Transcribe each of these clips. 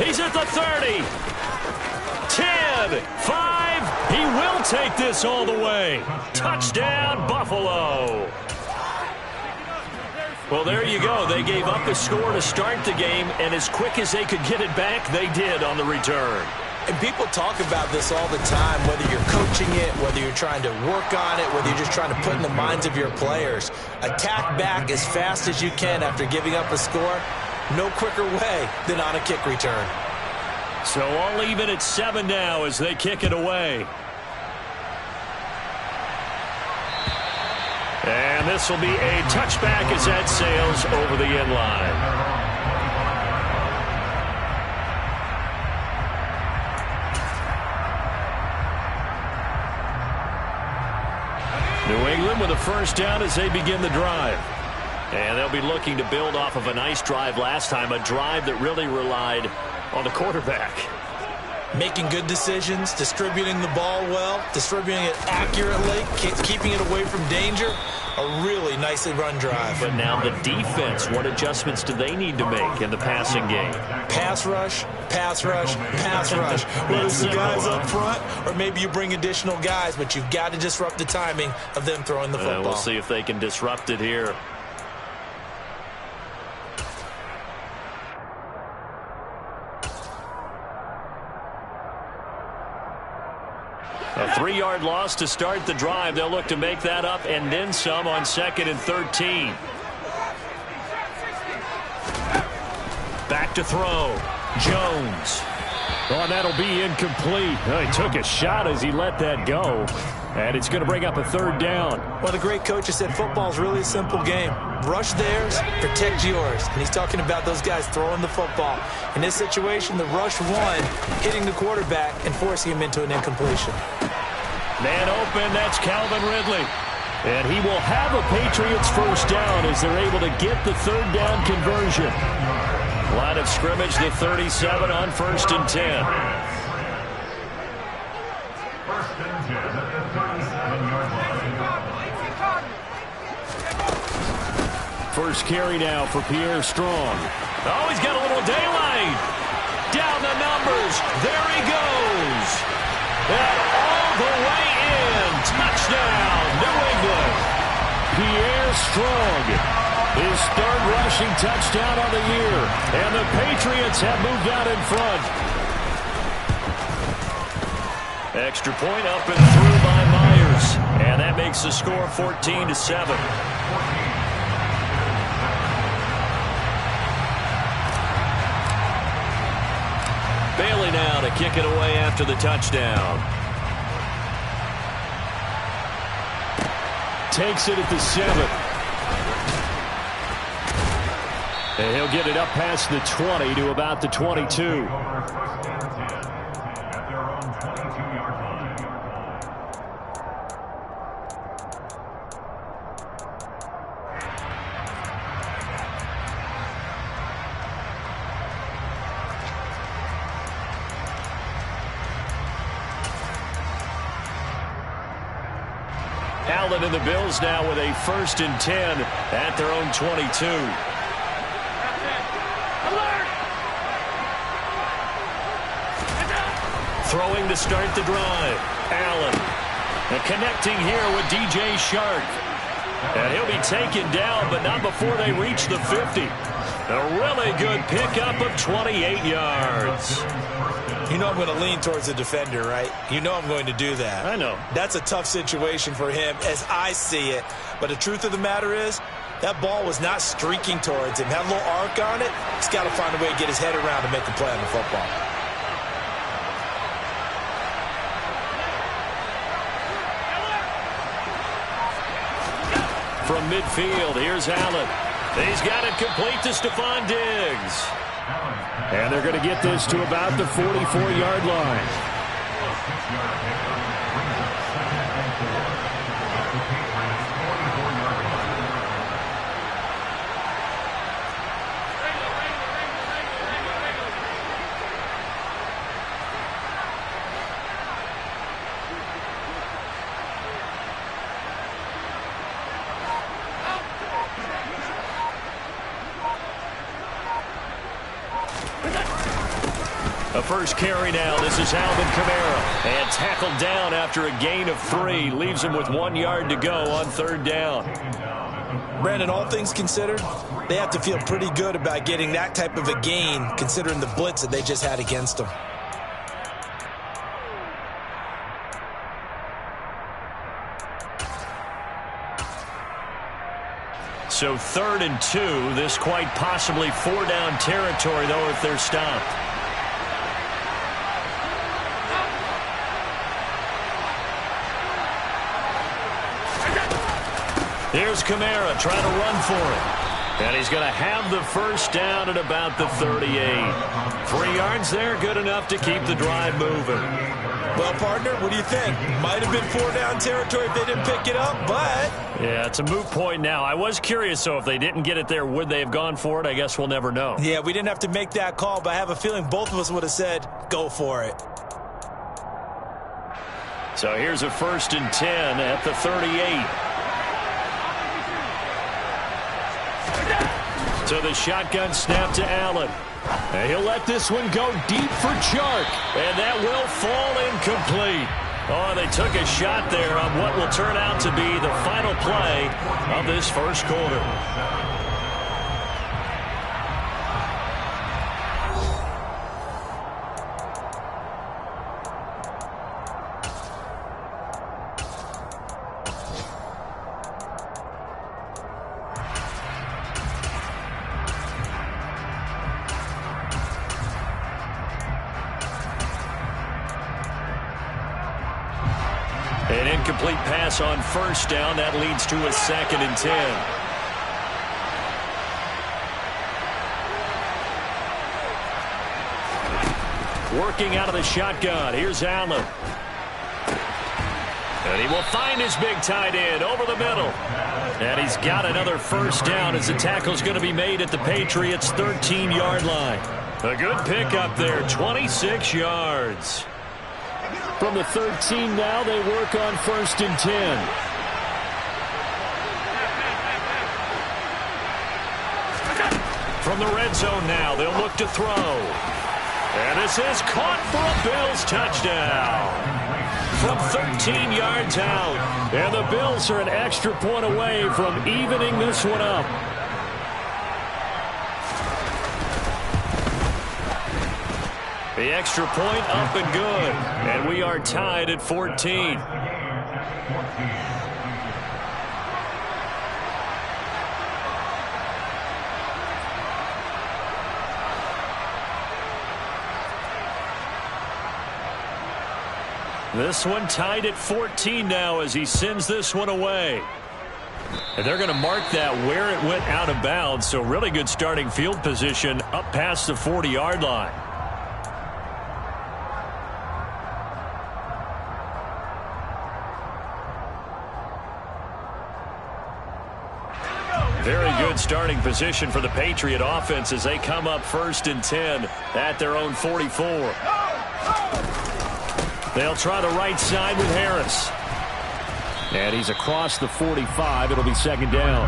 He's at the 30. 10, 5. He will take this all the way. Touchdown, Buffalo. Well, there you go. They gave up the score to start the game, and as quick as they could get it back, they did on the return. And people talk about this all the time, whether you're coaching it, whether you're trying to work on it, whether you're just trying to put in the minds of your players. Attack back as fast as you can after giving up a score. No quicker way than on a kick return. So all even at 7 now as they kick it away. And this will be a touchback as that sails over the end line. New England with a first down as they begin the drive. And they'll be looking to build off of a nice drive last time, a drive that really relied on the quarterback. Making good decisions, distributing the ball well, distributing it accurately, keeping it away from danger. A really nicely run drive. But now the defense, what adjustments do they need to make in the passing game? Pass rush, pass rush, pass rush. Whether it's the guys up front or maybe you bring additional guys, but you've got to disrupt the timing of them throwing the football. We'll see if they can disrupt it here. A 3-yard loss to start the drive. They'll look to make that up and then some on 2nd and 13. Back to throw. Jones. Oh, and that'll be incomplete. Oh, he took a shot as he let that go. And it's going to bring up a 3rd down. Well, the great coach has said football's really a simple game. Rush theirs, protect yours. And he's talking about those guys throwing the football. In this situation, the rush one, hitting the quarterback and forcing him into an incompletion. Man open, that's Calvin Ridley. And he will have a Patriots first down as they're able to get the 3rd down conversion. Line of scrimmage, the 37 on 1st and 10. First carry now for Pierre Strong. Oh, he's got a little daylight. Down the numbers. There he goes. And all the way in. Touchdown, New England. Pierre Strong. His 3rd rushing touchdown on the year. And the Patriots have moved out in front. Extra point up and through by Myers. And that makes the score 14-7. Bailey now to kick it away after the touchdown. Takes it at the 7. And he'll get it up past the 20 to about the 22. Allen and the Bills now with a 1st and 10 at their own 22. Throwing to start the drive. Allen. And connecting here with DJ Shark. And he'll be taken down, but not before they reach the 50. A really good pickup of 28 yards. You know I'm going to lean towards the defender, right? You know I'm going to do that. I know. That's a tough situation for him as I see it. But the truth of the matter is, that ball was not streaking towards him. Had a little arc on it. He's got to find a way to get his head around to make the play on the football. From midfield, here's Allen. He's got it complete to Stephon Diggs. And they're going to get this to about the 44-yard line. A first carry now. This is Alvin Kamara. And tackled down after a gain of 3. Leaves him with 1 yard to go on 3rd down. Brandon, all things considered, they have to feel pretty good about getting that type of a gain considering the blitz that they just had against them. So 3rd and 2. This quite possibly 4-down territory, though, if they're stopped. Here's Kamara trying to run for it. And he's going to have the first down at about the 38. 3 yards there, good enough to keep the drive moving. Well, partner, what do you think? Might have been 4-down territory if they didn't pick it up, but... Yeah, it's a moot point now. I was curious, so if they didn't get it there, would they have gone for it? I guess we'll never know. Yeah, we didn't have to make that call, but I have a feeling both of us would have said, go for it. So here's a 1st and 10 at the 38. So the shotgun snap to Allen. And he'll let this one go deep for Chark. And that will fall incomplete. Oh, they took a shot there on what will turn out to be the final play of this first quarter. An incomplete pass on 1st down. That leads to a 2nd and 10. Working out of the shotgun. Here's Allen. And he will find his big tight end over the middle. And he's got another 1st down as the tackle's going to be made at the Patriots' 13-yard line. A good pickup there, 26 yards. From the 13 now, they work on 1st and 10. From the red zone now, they'll look to throw. And this is caught for a Bills touchdown. From 13 yards out. And the Bills are an extra point away from evening this one up. The extra point up and good. And we are tied at 14. This one tied at 14 now as he sends this one away. And they're going to mark that where it went out of bounds. So really good starting field position up past the 40-yard line. Very good starting position for the Patriot offense as they come up 1st and 10 at their own 44. They'll try the right side with Harris. And he's across the 45. It'll be 2nd down.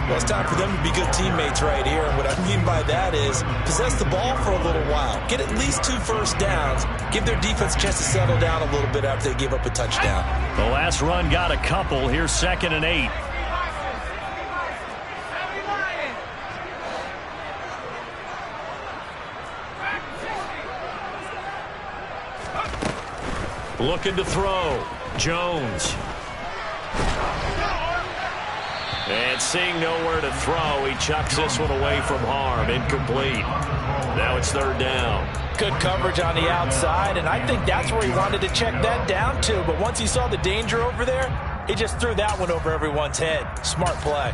Well, it's time for them to be good teammates right here. And what I mean by that is possess the ball for a little while. Get at least 2 first downs. Give their defense a chance to settle down a little bit after they give up a touchdown. The last run got a couple. Here's 2nd and 8. Looking to throw. Jones. And seeing nowhere to throw, he chucks this one away from harm. Incomplete. Now it's 3rd down. Good coverage on the outside, and I think that's where he wanted to check that down to. But once he saw the danger over there, he just threw that one over everyone's head. Smart play.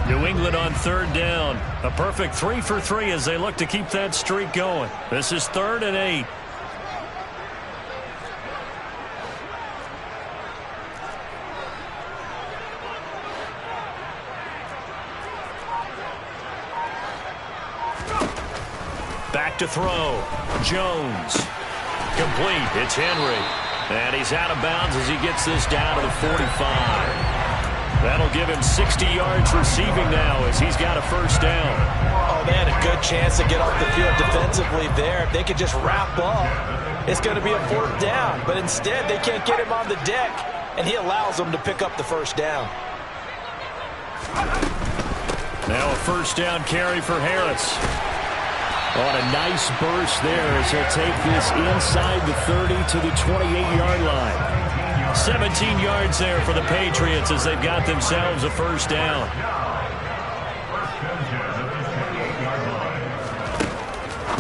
New England on 3rd down. A perfect 3 for 3 as they look to keep that streak going. This is 3rd and 8. Back to throw. Jones. Complete. It's Henry. And he's out of bounds as he gets this down to the 45. That'll give him 60 yards receiving now as he's got a 1st down. Oh, they had a a good chance to get off the field defensively there. If they could just wrap up, it's going to be a 4th down. But instead, they can't get him on the deck, and he allows them to pick up the 1st down. Now a 1st down carry for Harris. On a nice burst there as he'll take this inside the 30 to the 28-yard line. 17 yards there for the Patriots as they've got themselves a 1st down.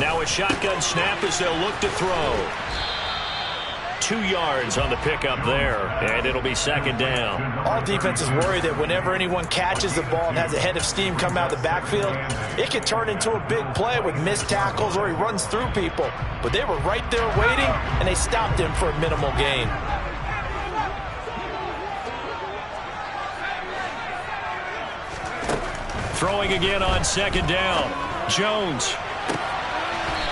Now a shotgun snap as they'll look to throw. 2 yards on the pickup there, and it'll be 2nd down. All defenses worry that whenever anyone catches the ball and has a head of steam come out of the backfield, it can turn into a big play with missed tackles or he runs through people. But they were right there waiting, and they stopped him for a minimal gain. Throwing again on 2nd down. Jones.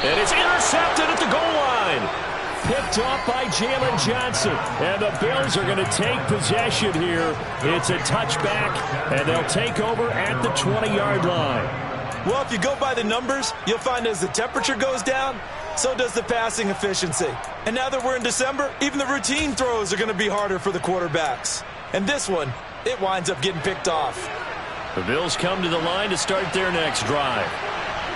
And it's intercepted at the goal line. Picked off by Jalen Johnson. And the Bills are going to take possession here. It's a touchback, and they'll take over at the 20-yard line. Well, if you go by the numbers, you'll find as the temperature goes down, so does the passing efficiency. And now that we're in December, even the routine throws are going to be harder for the quarterbacks. And this one, it winds up getting picked off. The Bills come to the line to start their next drive.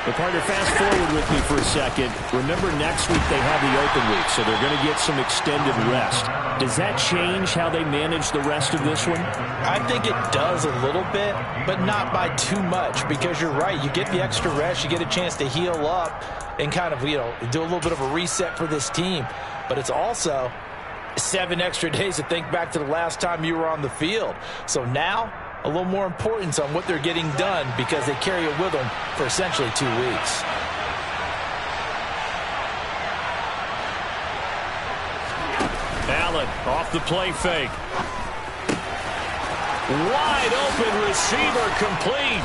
But partner, fast forward with me for a second. Remember, next week they have the open week, so they're going to get some extended rest. Does that change how they manage the rest of this one? I think it does a little bit, but not by too much, because you're right. You get the extra rest, you get a chance to heal up and kind of, do a little bit of a reset for this team. But it's also 7 extra days to think back to the last time you were on the field. So now, a little more importance on what they're getting done because they carry it with them for essentially 2 weeks. Allen off the play fake. Wide open receiver complete.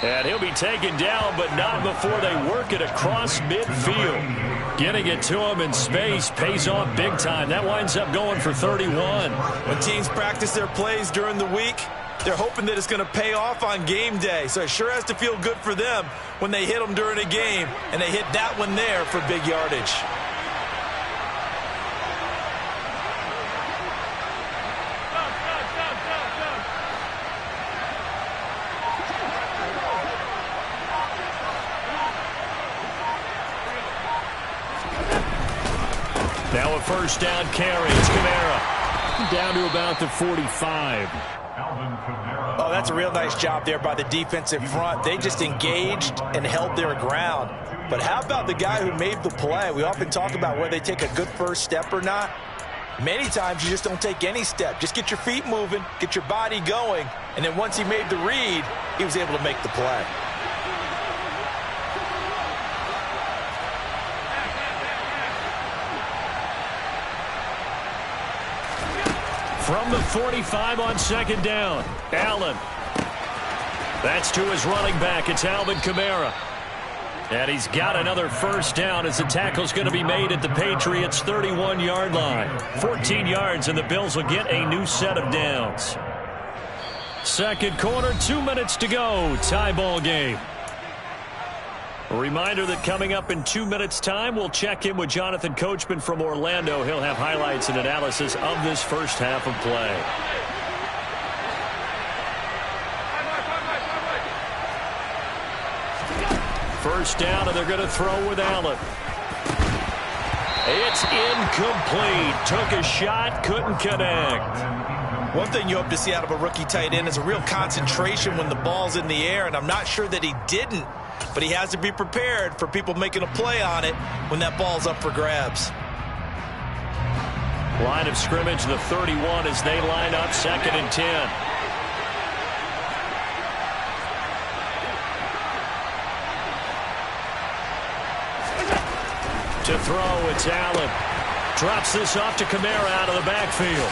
And he'll be taken down, but not before they work it across midfield. Getting it to him in space pays off big time. That winds up going for 31. When teams practice their plays during the week, they're hoping that it's going to pay off on game day. So it sure has to feel good for them when they hit them during a game. And they hit that one there for big yardage. Now a 1st down carry. It's Kamara. Down to about the 45. Oh, that's a real nice job there by the defensive front. They just engaged and held their ground. But how about the guy who made the play? We often talk about whether they take a good first step or not. Many times you just don't take any step. Just get your feet moving, get your body going, and then once he made the read, he was able to make the play. From the 45 on 2nd down, Allen. That's to his running back. It's Alvin Kamara. And he's got another 1st down as the tackle's going to be made at the Patriots' 31-yard line. 14 yards, and the Bills will get a new set of downs. 2nd quarter, 2 minutes to go. Tie ball game. A reminder that coming up in 2 minutes' time, we'll check in with Jonathan Coachman from Orlando. He'll have highlights and analysis of this first half of play. First down, and they're going to throw with Allen. It's incomplete. Took a shot, couldn't connect. One thing you hope to see out of a rookie tight end is a real concentration when the ball's in the air, and I'm not sure that he didn't. But he has to be prepared for people making a play on it when that ball's up for grabs. Line of scrimmage, the 31 as they line up 2nd and 10. To throw, it's Allen. Drops this off to Kamara out of the backfield.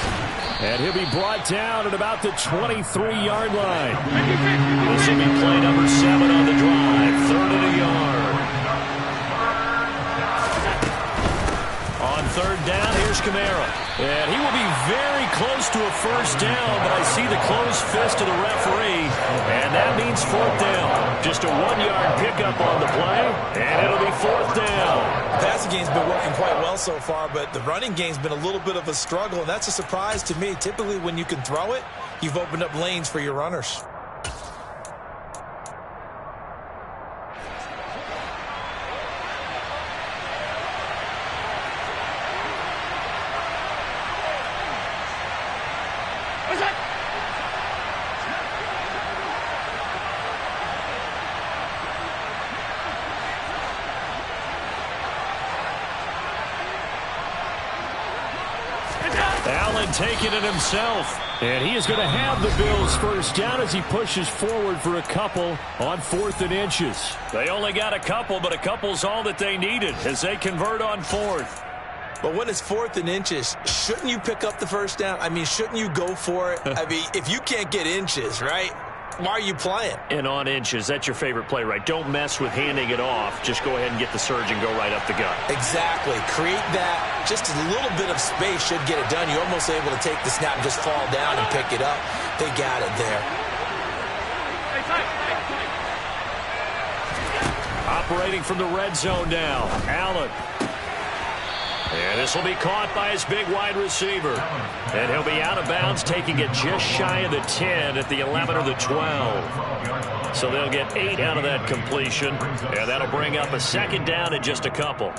And he'll be brought down at about the 23-yard line. This will be play number 7 on the drive. 3rd and a yard. On 3rd down, here's Kamara. And he will be very close to a first down, but I see the closed fist of the referee, and that means fourth down. Just a 1-yard pickup on the play, and it'll be fourth down. The passing game's been working quite well so far, but the running game's been a little bit of a struggle, and that's a surprise to me. Typically, when you can throw it, you've opened up lanes for your runners. Allen taking it himself. And he is going to have the Bills first down as he pushes forward for a couple on 4th and inches. They only got a couple, but a couple's all that they needed as they convert on 4th. But when it's 4th and inches, shouldn't you pick up the first down? I mean, shouldn't you go for it? I mean, if you can't get inches, right? Why are you playing? And on inches, that's your favorite play, right? Don't mess with handing it off. Just go ahead and get the surge and go right up the gut. Exactly. Create that. Just a little bit of space should get it done. You're almost able to take the snap and just fall down and pick it up. They got it there. Operating from the red zone now. Allen. And this will be caught by his big wide receiver. And he'll be out of bounds, taking it just shy of the 10 at the 11 or the 12. So they'll get 8 out of that completion. And that'll bring up a second down and just a couple.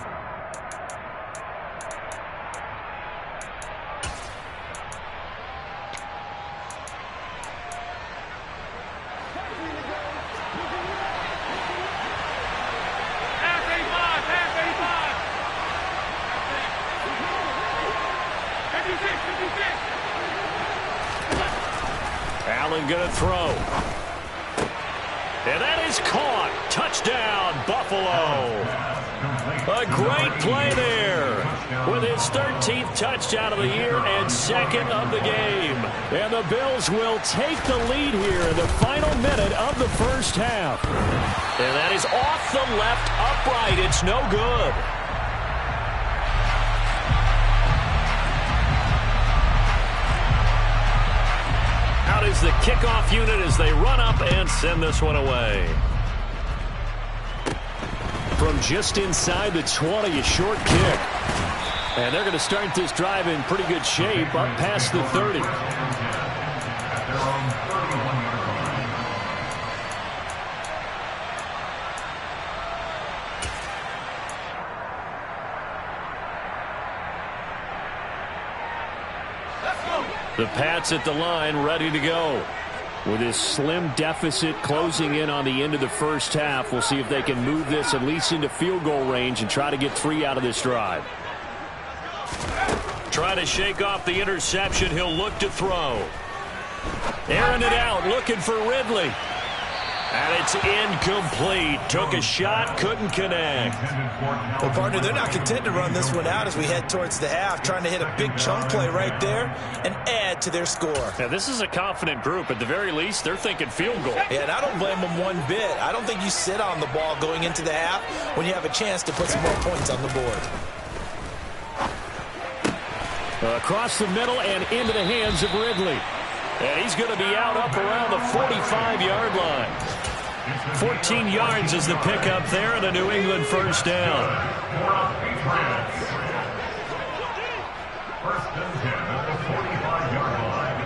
Allen going to throw. And that is caught. Touchdown, Buffalo. A great play there with his 13th touchdown of the year and 2nd of the game. And the Bills will take the lead here in the final minute of the first half. And that is off the left upright. It's no good. Out is the kickoff unit as they run up and send this one away. From just inside the 20, a short kick. And they're going to start this drive in pretty good shape up past the 30. The Pats at the line, ready to go. With this slim deficit closing in on the end of the first half, we'll see if they can move this at least into field goal range and try to get 3 out of this drive. Trying to shake off the interception. He'll look to throw. Airing it out, looking for Ridley. And it's incomplete. Took a shot, couldn't connect. Well, partner, they're not content to run this one out as we head towards the half, trying to hit a big chunk play right there and add to their score. Now, this is a confident group. At the very least, they're thinking field goal. Yeah, and I don't blame them one bit. I don't think you sit on the ball going into the half when you have a chance to put some more points on the board. Across the middle and into the hands of Ridley. And he's going to be out up around the 45-yard line. 14 yards is the pickup there and a New England first down. First and 10 at the 45-yard line.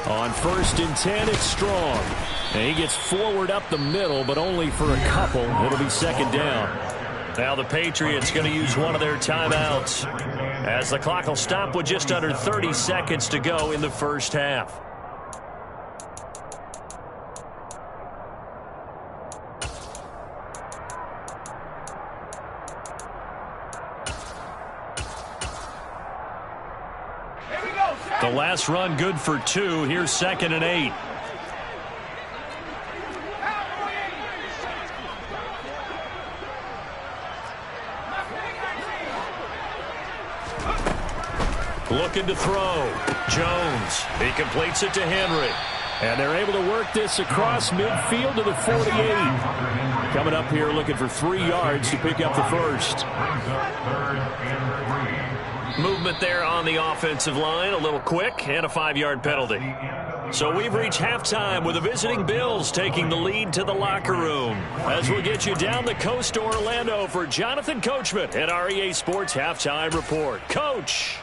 On 1st and 10, it's Strong. And he gets forward up the middle, but only for a couple. It'll be second down. Now the Patriots going to use one of their timeouts as the clock will stop with just under 30 seconds to go in the first half. The last run good for 2. Here's 2nd and 8. Looking to throw. Jones. He completes it to Henry. And they're able to work this across midfield to the 48. Coming up here looking for 3 yards to pick up the first. Movement there on the offensive line, a little quick, and a 5-yard penalty. So we've reached halftime with the visiting Bills taking the lead to the locker room. As we'll get you down the coast to Orlando for Jonathan Coachman at our EA Sports Halftime Report. Coach!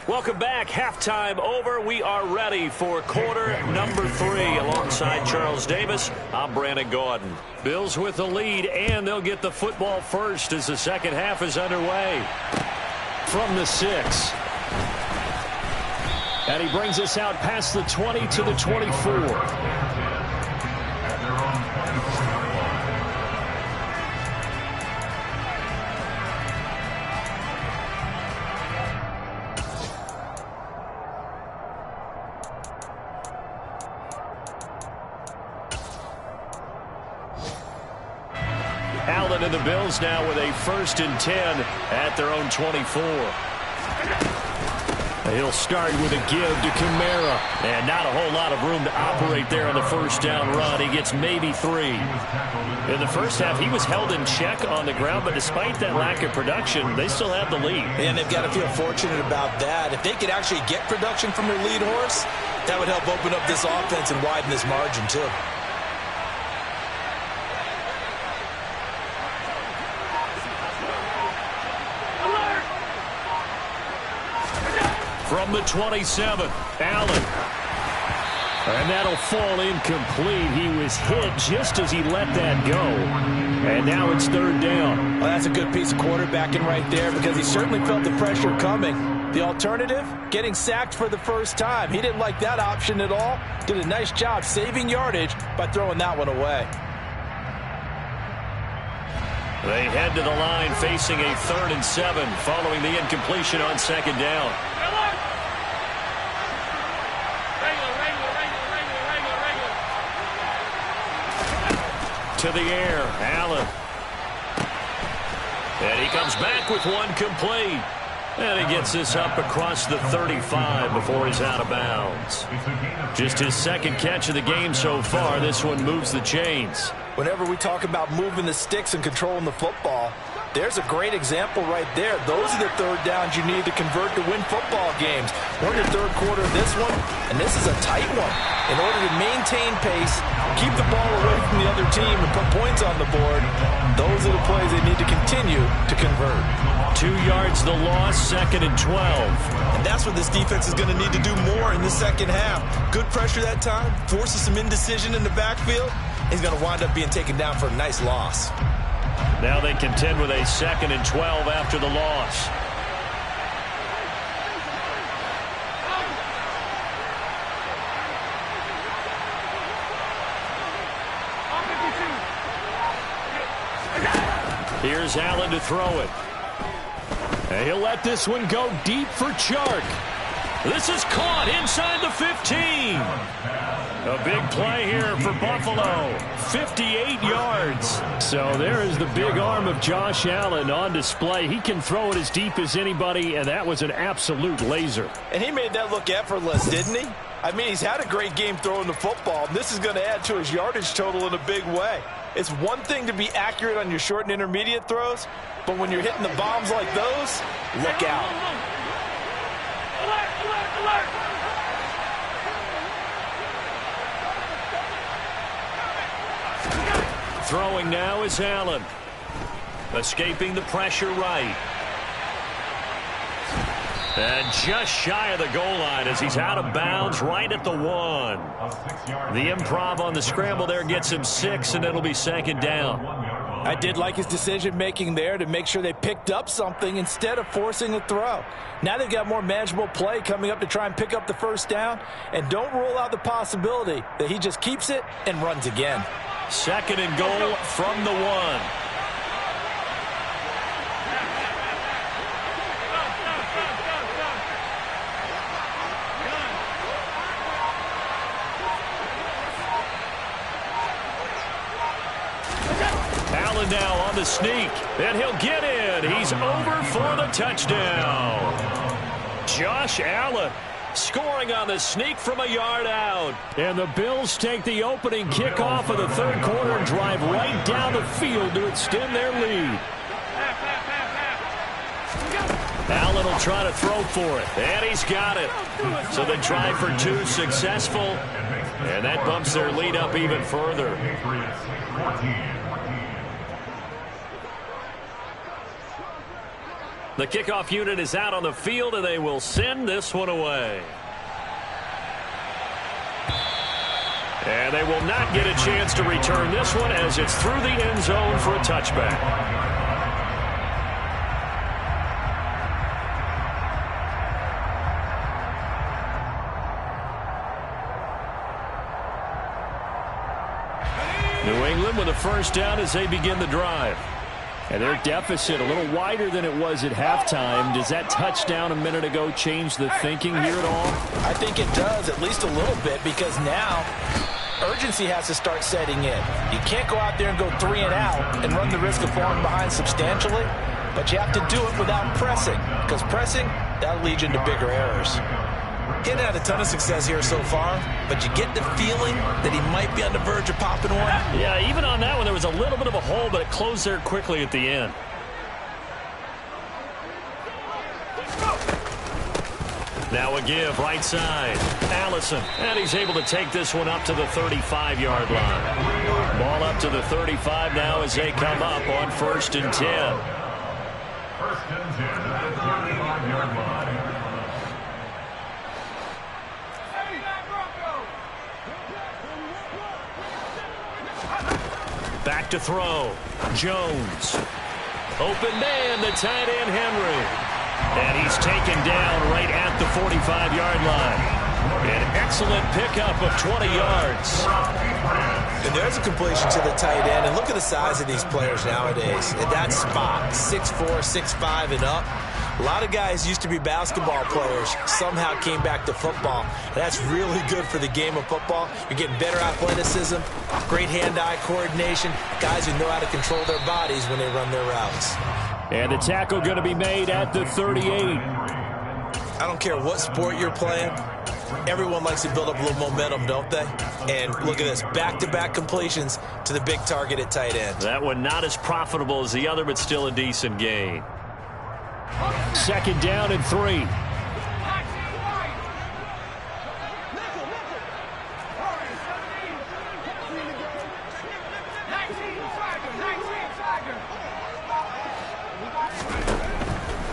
Welcome back. Halftime over. We are ready for quarter number 3. Alongside Charles Davis, I'm Brandon Gaudin. Bills with the lead, and they'll get the football first as the second half is underway. From the 6. And he brings us out past the 20 to the 24. Allen and the Bills now with a 1st and 10 at their own 24. He'll start with a give to Kamara. And not a whole lot of room to operate there on the first down run. He gets maybe 3. In the first half, he was held in check on the ground, but despite that lack of production, they still have the lead. And they've got to feel fortunate about that. If they could actually get production from their lead horse, that would help open up this offense and widen this margin, too. From the 27, Allen. And that'll fall incomplete. He was hit just as he let that go. And now it's 3rd down. Well, that's a good piece of quarterbacking right there because he certainly felt the pressure coming. The alternative, getting sacked for the first time. He didn't like that option at all. Did a nice job saving yardage by throwing that one away. They head to the line facing a 3rd and 7 following the incompletion on 2nd down. To the air, Allen. And he comes back with one complete. And he gets this up across the 35 before he's out of bounds. Just his 2nd catch of the game so far. This one moves the chains. Whenever we talk about moving the sticks and controlling the football, there's a great example right there. Those are the 3rd downs you need to convert to win football games. We're in the 3rd quarter of this one, and this is a tight one. In order to maintain pace, keep the ball away from the other team, and put points on the board, those are the plays they need to continue to convert. 2 yards the loss, 2nd and 12. And that's what this defense is going to need to do more in the second half. Good pressure that time, forces some indecision in the backfield. He's going to wind up being taken down for a nice loss. Now they contend with a 2nd and 12 after the loss. Here's Allen to throw it. And he'll let this one go deep for Chark. This is caught inside the 15. A big play here for Buffalo. 58 yards. So there is the big arm of Josh Allen on display. He can throw it as deep as anybody, and that was an absolute laser. And he made that look effortless, didn't he? I mean, he's had a great game throwing the football, and this is going to add to his yardage total in a big way. It's one thing to be accurate on your short and intermediate throws, but when you're hitting the bombs like those, look out. Alert, alert, alert. Throwing now is Allen. Escaping the pressure right. And just shy of the goal line as he's out of bounds right at the 1. The improv on the scramble there gets him 6, and it'll be 2nd down. I did like his decision-making there to make sure they picked up something instead of forcing a throw. Now they've got more manageable play coming up to try and pick up the 1st down, and don't rule out the possibility that he just keeps it and runs again. 2nd and goal from the 1. Allen now on the sneak, and he'll get in. He's over for the touchdown. Josh Allen scoring on the sneak from a yard out. And the Bills take the opening kickoff of the third quarter and drive right down the field to extend their lead. Allen will try to throw for it, and he's got it. So the try for two successful, and that bumps their lead up even further. The kickoff unit is out on the field, and they will send this one away. And they will not get a chance to return this one as it's through the end zone for a touchback. New England with a first down as they begin the drive. And their deficit a little wider than it was at halftime. Does that touchdown a minute ago change the thinking here at all? I think it does, at least a little bit, because now urgency has to start setting in. You can't go out there and go 3 and out and run the risk of falling behind substantially, but you have to do it without pressing, because pressing, that'll lead you into bigger errors. He hadn't had a ton of success here so far, but you get the feeling that he might be on the verge of popping one. Yeah, even on that one, there was a little bit of a hole, but it closed there quickly at the end. Now a give, right side. Allison, and he's able to take this one up to the 35-yard line. Ball up to the 35 now as they come up on 1st and 10. 1st and 10 at the 35-yard line. Back to throw. Jones. Open man, the tight end Henry. And he's taken down right at the 45-yard line. An excellent pickup of 20 yards. And there's a completion to the tight end. And look at the size of these players nowadays. At that spot, 6'4", 6'5", and up. A lot of guys used to be basketball players, somehow came back to football. And that's really good for the game of football. You're getting better athleticism, great hand-eye coordination, guys who know how to control their bodies when they run their routes. And the tackle going to be made at the 38. I don't care what sport you're playing. Everyone likes to build up a little momentum, don't they? And look at this, back-to-back completions to the big target at tight end. That one not as profitable as the other, but still a decent gain. 2nd down and 3.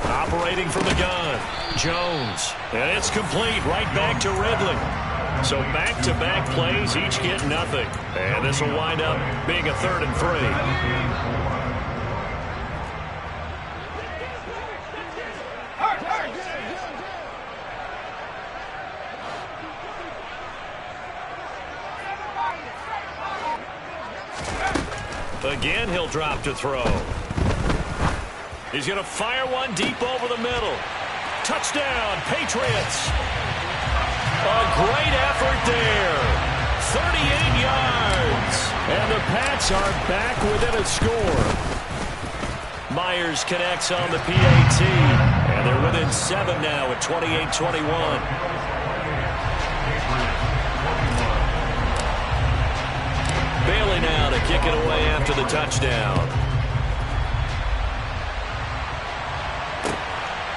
Operating from the gun, Jones. And it's complete right back to Ridley. So back-to-back plays, each get nothing. And this will wind up being a 3rd and 3. Again, he'll drop to throw. He's going to fire one deep over the middle. Touchdown, Patriots. A great effort there. 38 yards. And the Pats are back within a score. Myers connects on the PAT. And they're within 7 now at 28-21. Bailey now to kick it away after the touchdown.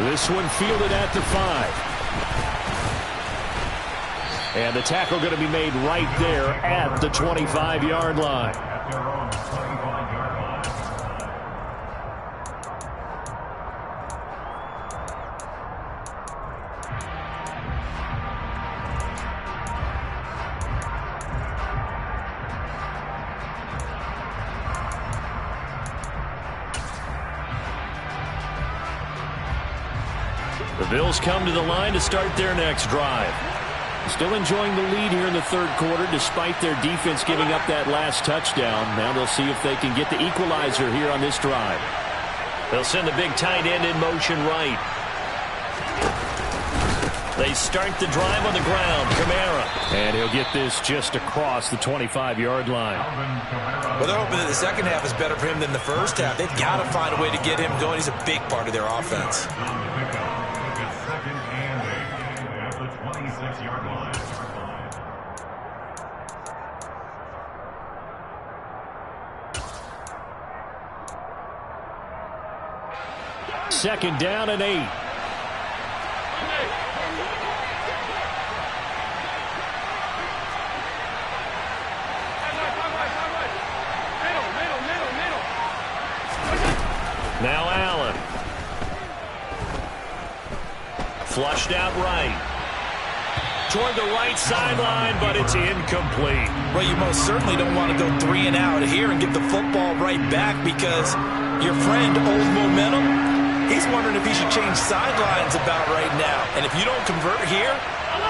This one fielded at the 5. And the tackle going to be made right there at the 25-yard line. The Bills come to the line to start their next drive. Still enjoying the lead here in the third quarter despite their defense giving up that last touchdown. Now they'll see if they can get the equalizer here on this drive. They'll send the big tight end in motion right. They start the drive on the ground. Kamara. And he'll get this just across the 25-yard line. Well, they're hoping that the second half is better for him than the first half. They've got to find a way to get him going. He's a big part of their offense. 2nd down and 8. Now Allen. Flushed out right. Toward the right sideline, but it's incomplete. Well, you most certainly don't want to go 3 and out here and give the football right back, because your friend, Old Momentum, he's wondering if he should change sidelines about right now. And if you don't convert here,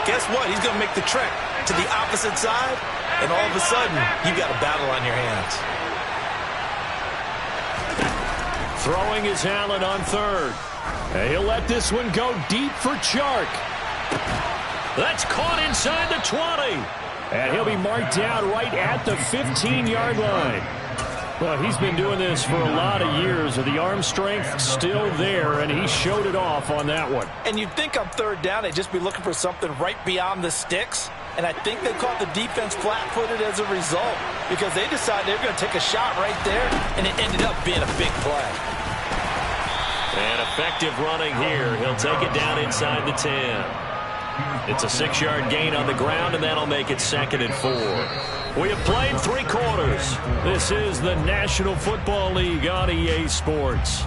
guess what? He's going to make the trek to the opposite side, and all of a sudden, you've got a battle on your hands. Throwing is Allen on 3rd. And he'll let this one go deep for Chark. That's caught inside the 20. And he'll be marked down right at the 15-yard line. Well, he's been doing this for a lot of years. The arm strength still there, and he showed it off on that one. And you'd think on 3rd down they'd just be looking for something right beyond the sticks. And I think they caught the defense flat-footed as a result, because they decided they were going to take a shot right there, and it ended up being a big play. And effective running here. He'll take it down inside the 10. It's a 6-yard gain on the ground, and that'll make it 2nd and 4. We have played 3 quarters. This is the National Football League on EA Sports.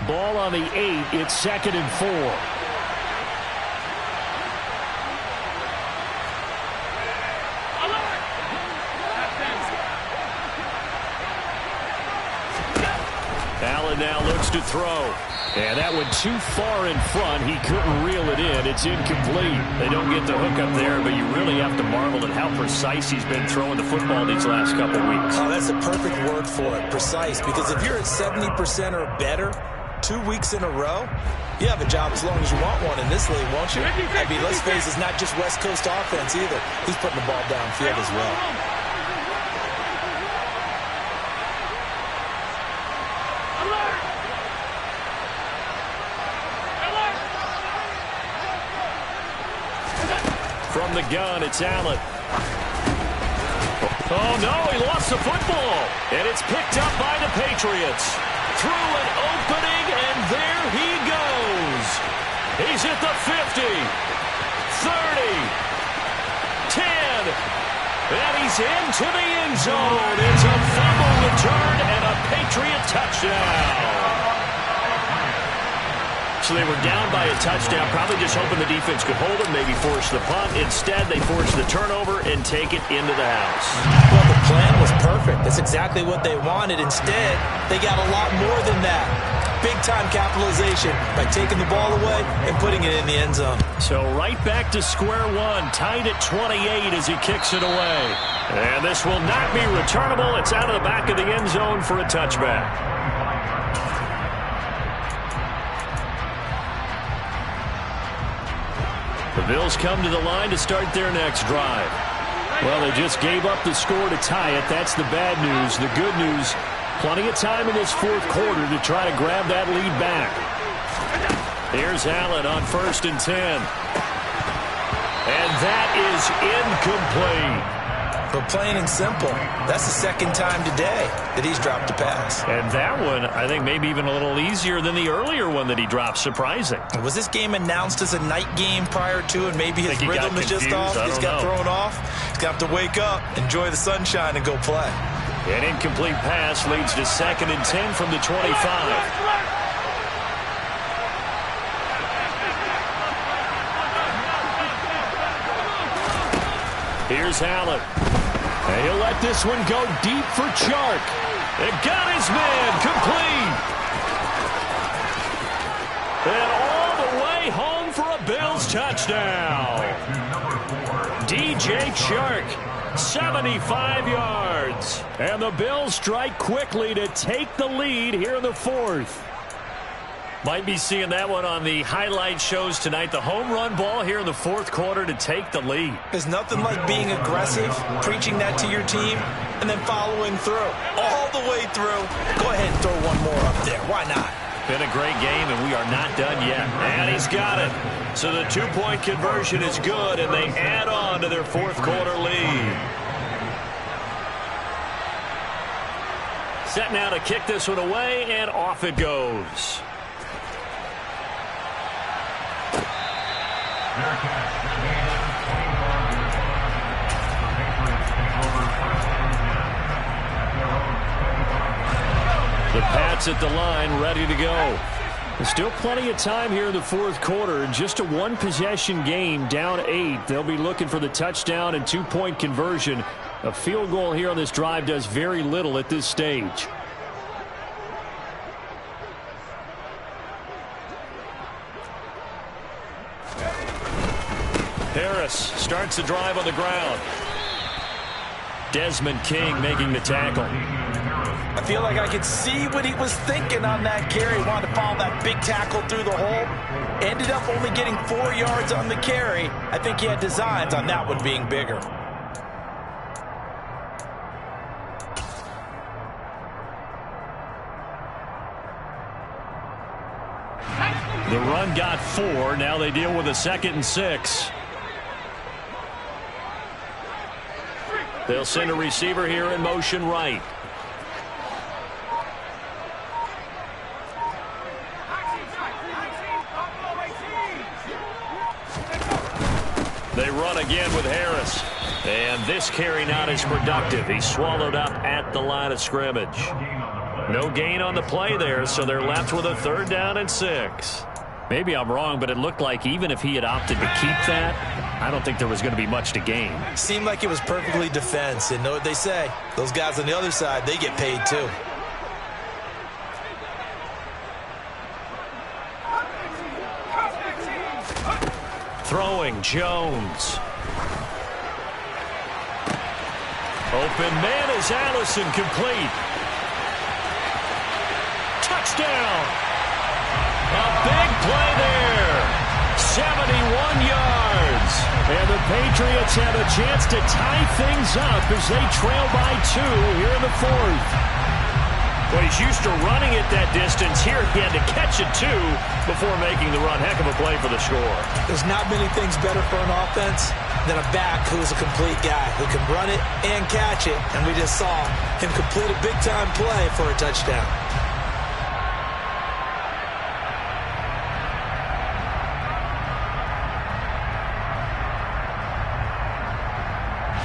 Ball on the 8. It's 2nd and 4. Allen now looks to throw. And that went too far in front. He couldn't reel it in. It's incomplete. They don't get the hook up there, but you really have to marvel at how precise he's been throwing the football these last couple weeks. Oh, that's a perfect word for it, precise. Because if you're at 70% or better 2 weeks in a row, you have a job as long as you want one in this league, won't you? I mean, let's face it, it's not just West Coast offense either. He's putting the ball downfield as well. From the gun, it's Allen. Oh, no, he lost the football. And it's picked up by the Patriots. Through an opening, and there he goes. He's at the 50, 30, 10, and he's into the end zone. It's a fumble return and a Patriot touchdown. So they were down by a touchdown, probably just hoping the defense could hold them, maybe force the punt. Instead, they forced the turnover and take it into the house. Well, the plan was perfect. That's exactly what they wanted. Instead, they got a lot more than that. Big-time capitalization by taking the ball away and putting it in the end zone. So right back to square one, tied at 28 as he kicks it away. And this will not be returnable. It's out of the back of the end zone for a touchback. The Bills come to the line to start their next drive. Well, they just gave up the score to tie it. That's the bad news. The good news, plenty of time in this 4th quarter to try to grab that lead back. Here's Allen on 1st and 10. And that is incomplete. But plain and simple, that's the 2nd time today that he's dropped a pass. And that one, I think, maybe even a little easier than the earlier one that he dropped. Surprising. Was this game announced as a night game prior to, and maybe his rhythm is just off? He's got thrown off. He's got to wake up, enjoy the sunshine, and go play. An incomplete pass leads to 2nd and 10 from the 25. Here's Allen. And he'll let this one go deep for Chark. It got his man complete. And all the way home for a Bills touchdown. DJ Chark, 75 yards. And the Bills strike quickly to take the lead here in the 4th. Might be seeing that one on the highlight shows tonight. The home run ball here in the 4th quarter to take the lead. There's nothing like being aggressive, preaching that to your team, and then following through. All the way through. Go ahead and throw one more up there. Why not? Been a great game, and we are not done yet. And he's got it. So the two-point conversion is good, and they add on to their fourth quarter lead. Set now to kick this one away, and off it goes. The Pats at the line, ready to go. There's still plenty of time here in the fourth quarter. Just a one-possession game, down 8. They'll be looking for the touchdown and two-point conversion. A field goal here on this drive does very little at this stage. Harris starts the drive on the ground. Desmond King making the tackle. I feel like I could see what he was thinking on that carry. He wanted to follow that big tackle through the hole. Ended up only getting 4 yards on the carry. I think he had designs on that one being bigger. The run got 4. Now they deal with a 2nd and 6. They'll send a receiver here in motion right. They run again with Harris. And this carry not as productive. He's swallowed up at the line of scrimmage. No gain on the play there, so they're left with a 3rd down and 6. Maybe I'm wrong, but it looked like even if he had opted to keep that, I don't think there was going to be much to gain. Seemed like it was perfectly defense. And know what they say? Those guys on the other side, they get paid too. Throwing Jones. Open man is Allison, complete. Touchdown. A big play there. 71 yards. And the Patriots have a chance to tie things up as they trail by 2 here in the 4th. Well, he's used to running it that distance. Here he had to catch it, too, before making the run. Heck of a play for the score. There's not many things better for an offense than a back who is a complete guy who can run it and catch it. And we just saw him complete a big-time play for a touchdown.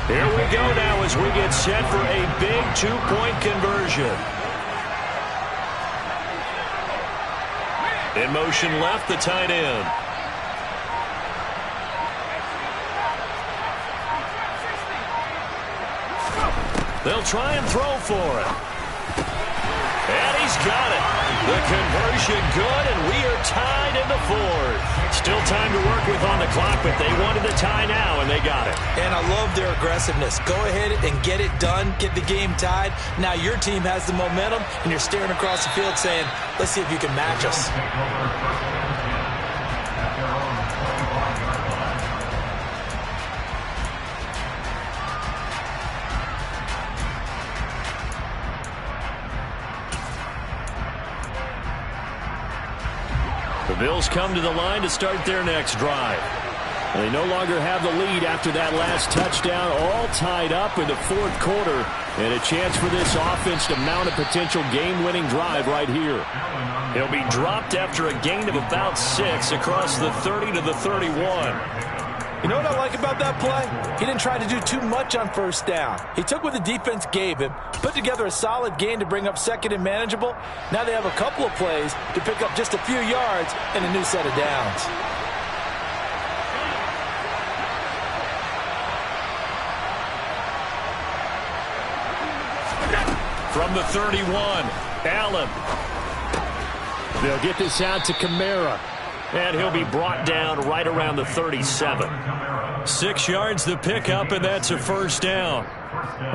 Here we go now as we get set for a big two-point conversion. In motion left, the tight end. They'll try and throw for it. And he's got it. The conversion good, and we are tied in the 4th. Still time to work with on the clock, but they wanted the tie now, and they got it. And I love their aggressiveness. Go ahead and get it done, get the game tied. Now your team has the momentum, and you're staring across the field saying, let's see if you can match us. The Bills come to the line to start their next drive. They no longer have the lead after that last touchdown, all tied up in the 4th quarter, and a chance for this offense to mount a potential game-winning drive right here. He'll be dropped after a gain of about 6 across the 30 to the 31. You know what I like about that play? He didn't try to do too much on 1st down. He took what the defense gave him, put together a solid gain to bring up 2nd and manageable. Now they have a couple of plays to pick up just a few yards and a new set of downs. From the 31, Allen. They'll get this out to Kamara. And he'll be brought down right around the 37. 6 yards the pickup, and that's a 1st down.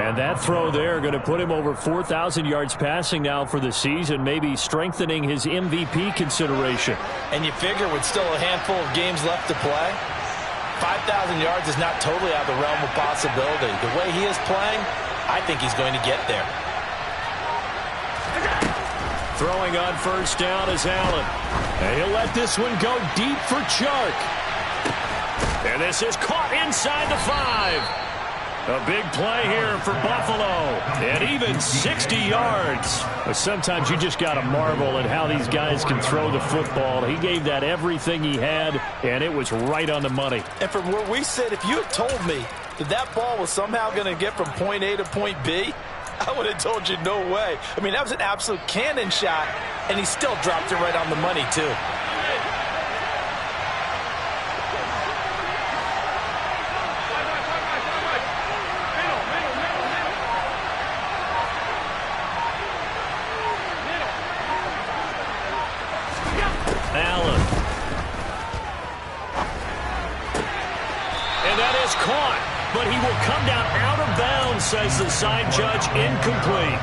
And that throw there going to put him over 4,000 yards passing now for the season, maybe strengthening his MVP consideration. And you figure with still a handful of games left to play, 5,000 yards is not totally out of the realm of possibility. The way he is playing, I think he's going to get there. Throwing on first down is Allen. And he'll let this one go deep for Chark. And this is caught inside the 5. A big play here for Buffalo. And even 60 yards. But sometimes you just got to marvel at how these guys can throw the football. He gave that everything he had, and it was right on the money. And from where we sit, if you had told me that that ball was somehow going to get from point A to point B, I would have told you no way. I mean, that was an absolute cannon shot, and he still dropped it right on the money, too. Allen. And that is caught, but he will come down out of bounds, says the side judge, incomplete.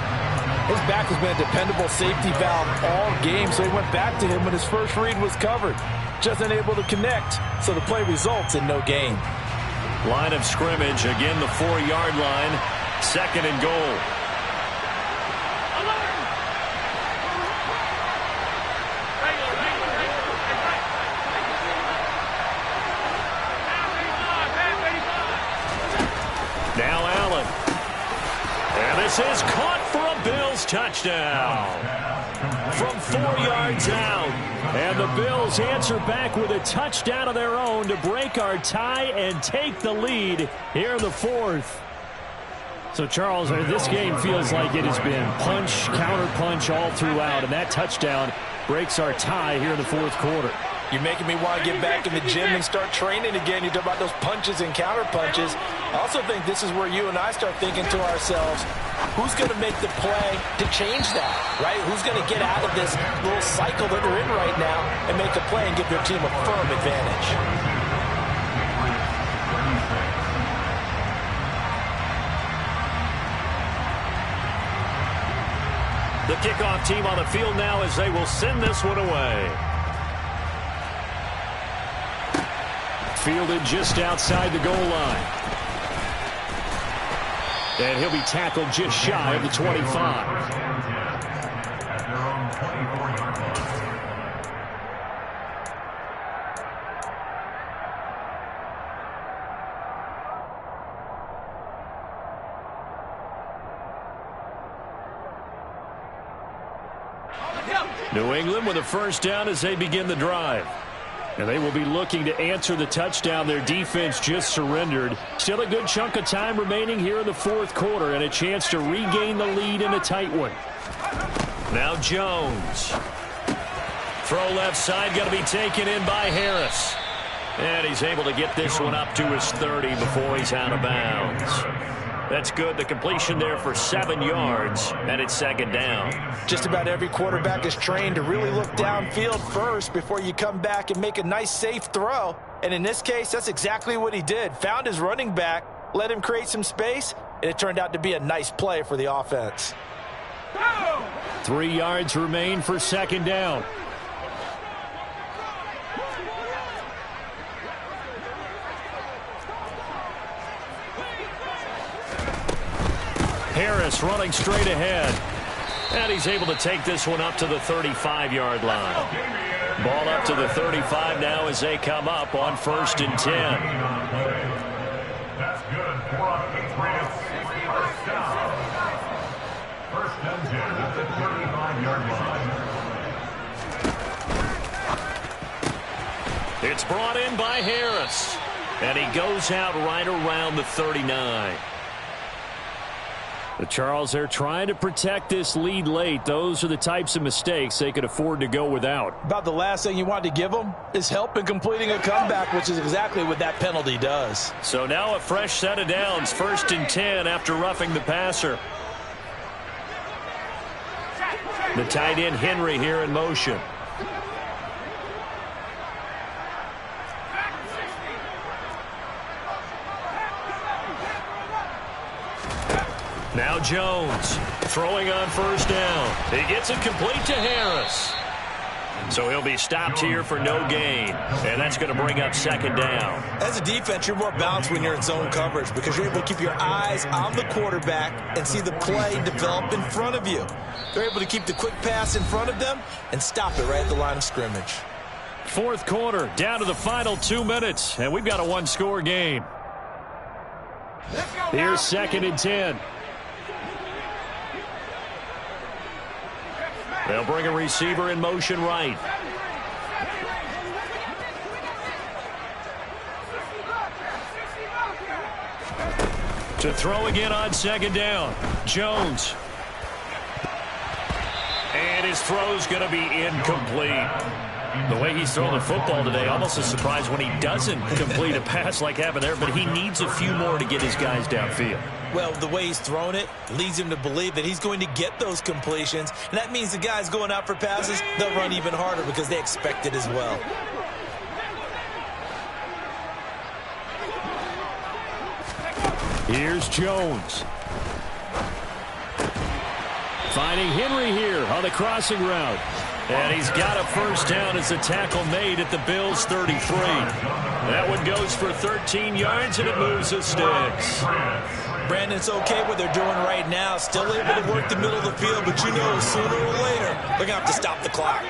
His back has been a dependable safety valve all game, so he went back to him when his first read was covered. Just unable to connect, so the play results in no gain. Line of scrimmage, again the 4-yard line, 2nd and goal. Now Allen. And this is caught for a Bills touchdown. From 4 yards out. And the Bills answer back with a touchdown of their own to break our tie and take the lead here in the 4th. So, Charles, this game feels like it has been punch, counter-punch all throughout. And that touchdown breaks our tie here in the 4th quarter. You're making me want to get back in the gym and start training again. You talk about those punches and counter punches. I also think this is where you and I start thinking to ourselves, who's going to make the play to change that, right? Who's going to get out of this little cycle that they're in right now and make a play and give their team a firm advantage? The kickoff team on the field now as they will send this one away. Fielded just outside the goal line. And he'll be tackled just shy of the 25. New England with a first down as they begin the drive. And they will be looking to answer the touchdown their defense just surrendered. Still a good chunk of time remaining here in the 4th quarter and a chance to regain the lead in a tight one. Now Jones. Throw left side, going to be taken in by Harris. And he's able to get this one up to his 30 before he's out of bounds. That's good. The completion there for 7 yards, and it's 2nd down. Just about every quarterback is trained to really look downfield first before you come back and make a nice, safe throw. And in this case, that's exactly what he did. Found his running back, let him create some space, and it turned out to be a nice play for the offense. 3 yards remain for 2nd down. Harris running straight ahead. And he's able to take this one up to the 35-yard line. Ball up to the 35 now as they come up on 1st and 10. That's good for a Patriots first down. 1st and 10 at the 35-yard line. It's brought in by Harris. And he goes out right around the 39. The Charles, they're trying to protect this lead late. Those are the types of mistakes they could afford to go without. About the last thing you want to give them is help in completing a comeback, which is exactly what that penalty does. So now a fresh set of downs, 1st and 10 after roughing the passer. The tight end Henry here in motion. Now Jones throwing on 1st down. He gets it complete to Harris. So he'll be stopped here for no gain. And that's going to bring up second down. As a defense, you're more balanced when you're in zone coverage because you're able to keep your eyes on the quarterback and see the play develop in front of you. They're able to keep the quick pass in front of them and stop it right at the line of scrimmage. Fourth quarter, down to the final 2 minutes, and we've got a one-score game. Here's 2nd and 10. They'll bring a receiver in motion right. To throw again on 2nd down. Jones. And his throw's going to be incomplete. The way he's throwing the football today, almost a surprise when he doesn't complete a pass like happened there, but he needs a few more to get his guys downfield. Well, the way he's thrown it leads him to believe that he's going to get those completions, and that means the guys going out for passes, they'll run even harder because they expect it as well. Here's Jones. Finding Henry here on the crossing route. And he's got a first down as a tackle made at the Bills' 33. That one goes for 13 yards, and it moves the sticks. Brandon, it's okay what they're doing right now. Still able to work the middle of the field, but you know sooner or later they're going to have to stop the clock.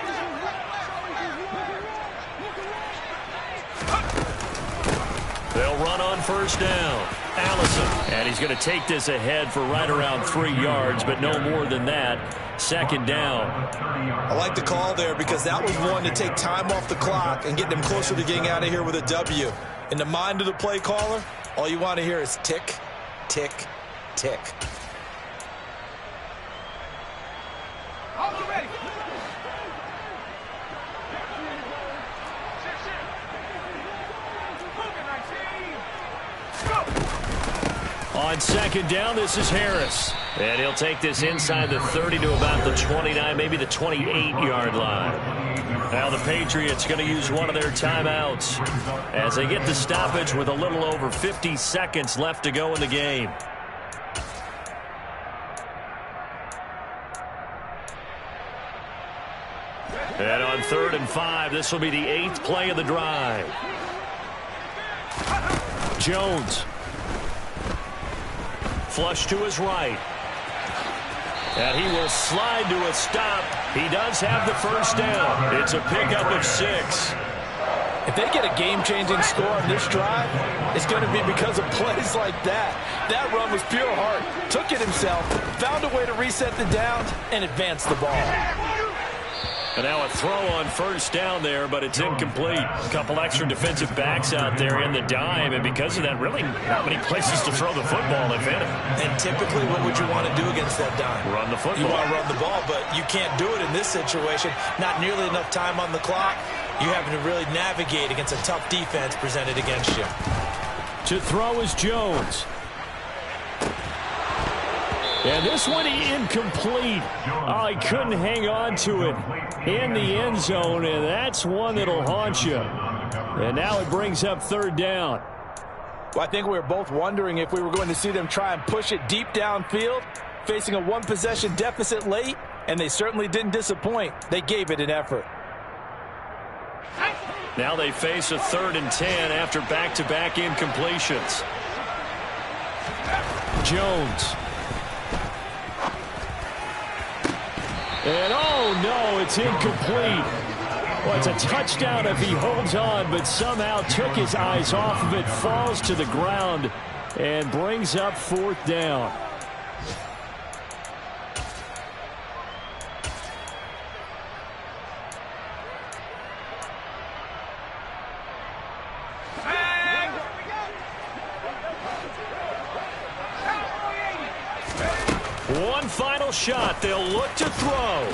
They'll run on first down. Allison. And he's going to take this ahead for right around 3 yards, but no more than that. 2nd down. I like the call there because that was one to take time off the clock and get them closer to getting out of here with a W. In the mind of the play caller, all you want to hear is tick, tick, tick. On 2nd down, this is Harris. And he'll take this inside the 30 to about the 29, maybe the 28-yard line. Now the Patriots going to use one of their timeouts as they get the stoppage with a little over 50 seconds left to go in the game. And on 3rd and 5, this will be the 8th play of the drive. Jones. Flush to his right. And he will slide to a stop. He does have the first down. It's a pickup of 6. If they get a game-changing score on this drive, it's going to be because of plays like that. That run was pure heart. Took it himself, found a way to reset the downs, and advance the ball. And now a throw on first down there, but it's incomplete. A couple extra defensive backs out there in the dime, and because of that, really not many places to throw the football, if any. And typically, what would you want to do against that dime? Run the football. You want to run the ball, but you can't do it in this situation. Not nearly enough time on the clock. You having to really navigate against a tough defense presented against you. To throw is Jones. And this one incomplete. Oh, he couldn't hang on to it in the end zone, and that's one that'll haunt you. And now it brings up 3rd down. Well, I think we were both wondering if we were going to see them try and push it deep downfield, facing a one-possession deficit late, and they certainly didn't disappoint. They gave it an effort. Now they face a 3rd and 10 after back-to-back incompletions. Jones. And oh no, it's incomplete. Well, it's a touchdown if he holds on, but somehow took his eyes off of it, falls to the ground, and brings up 4th down. One final shot. They'll look to throw.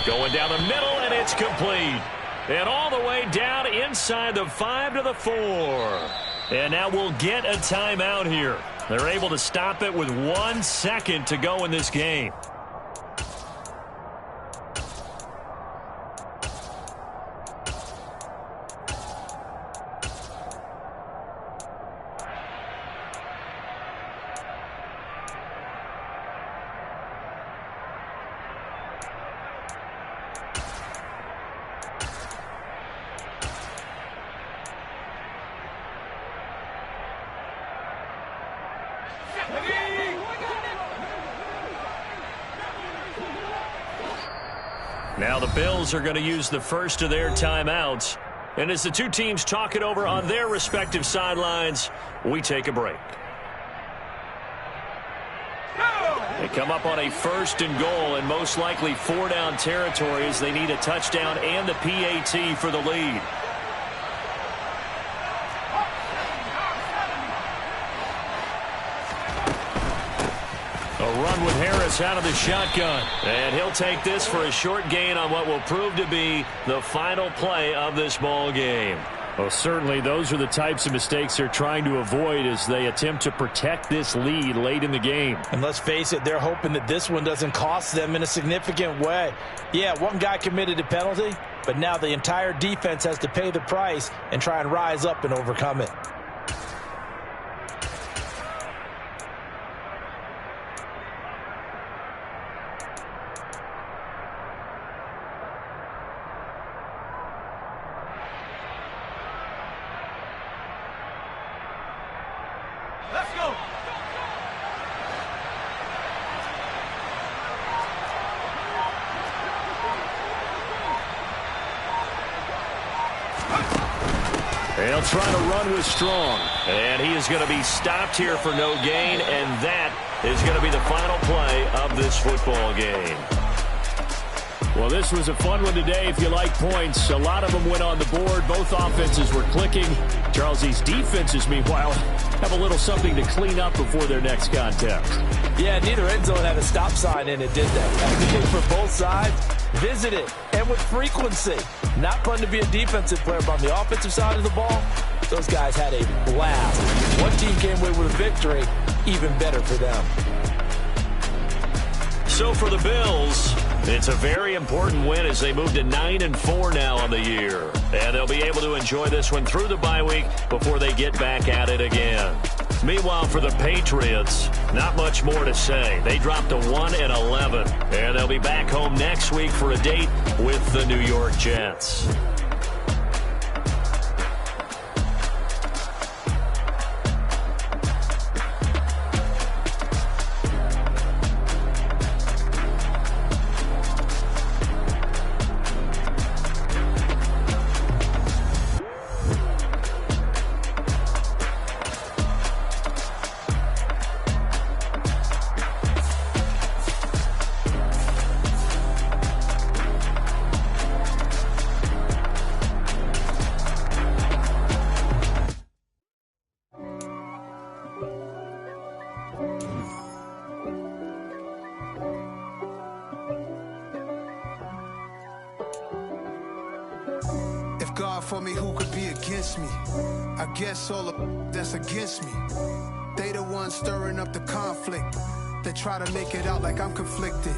Going down the middle, and it's complete. And all the way down inside the 5 to the 4. And now we'll get a timeout here. They're able to stop it with 1 second to go in this game. Now the Bills are going to use the first of their timeouts. And as the two teams talk it over on their respective sidelines, we take a break. They come up on a 1st and goal and most likely 4-down territory as they need a touchdown and the PAT for the lead. A run with Harris out of the shotgun. And he'll take this for a short gain on what will prove to be the final play of this ball game. Well, certainly those are the types of mistakes they're trying to avoid as they attempt to protect this lead late in the game. And let's face it, they're hoping that this one doesn't cost them in a significant way. Yeah, one guy committed a penalty, but now the entire defense has to pay the price and try and rise up and overcome it. Let's go. They'll try to run with Strong. And he is going to be stopped here for no gain, and that is going to be the final play of this football game. Well, this was a fun one today if you like points. A lot of them went on the board. Both offenses were clicking. Charles, these defenses, meanwhile, have a little something to clean up before their next contest. Yeah, neither end zone had a stop sign in it, did they? Advocate for both sides, visit it, and with frequency. Not fun to be a defensive player, but on the offensive side of the ball, those guys had a blast. One team came away with a victory, even better for them. So for the Bills, it's a very important win as they move to 9-4 now on the year. And they'll be able to enjoy this one through the bye week before they get back at it again. Meanwhile, for the Patriots, not much more to say. They dropped to 1-11, and they'll be back home next week for a date with the New York Jets. God for me, who could be against me? I guess all of that's against me. They the ones stirring up the conflict. They try to make it out like I'm conflicted.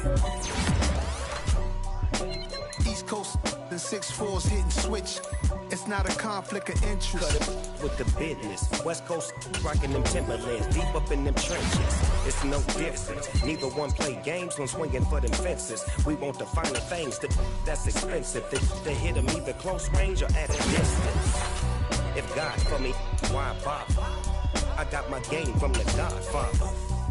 East Coast and 6'4's hitting switch. It's not a conflict of interest. Cut it with the business. West Coast rocking them Timberlands, deep up in them trenches. It's no difference. Neither one play games when swinging for them fences. We want the finer things that's expensive. They hit them either close range or at a distance. If God for me, why bother? I got my game from the Godfather.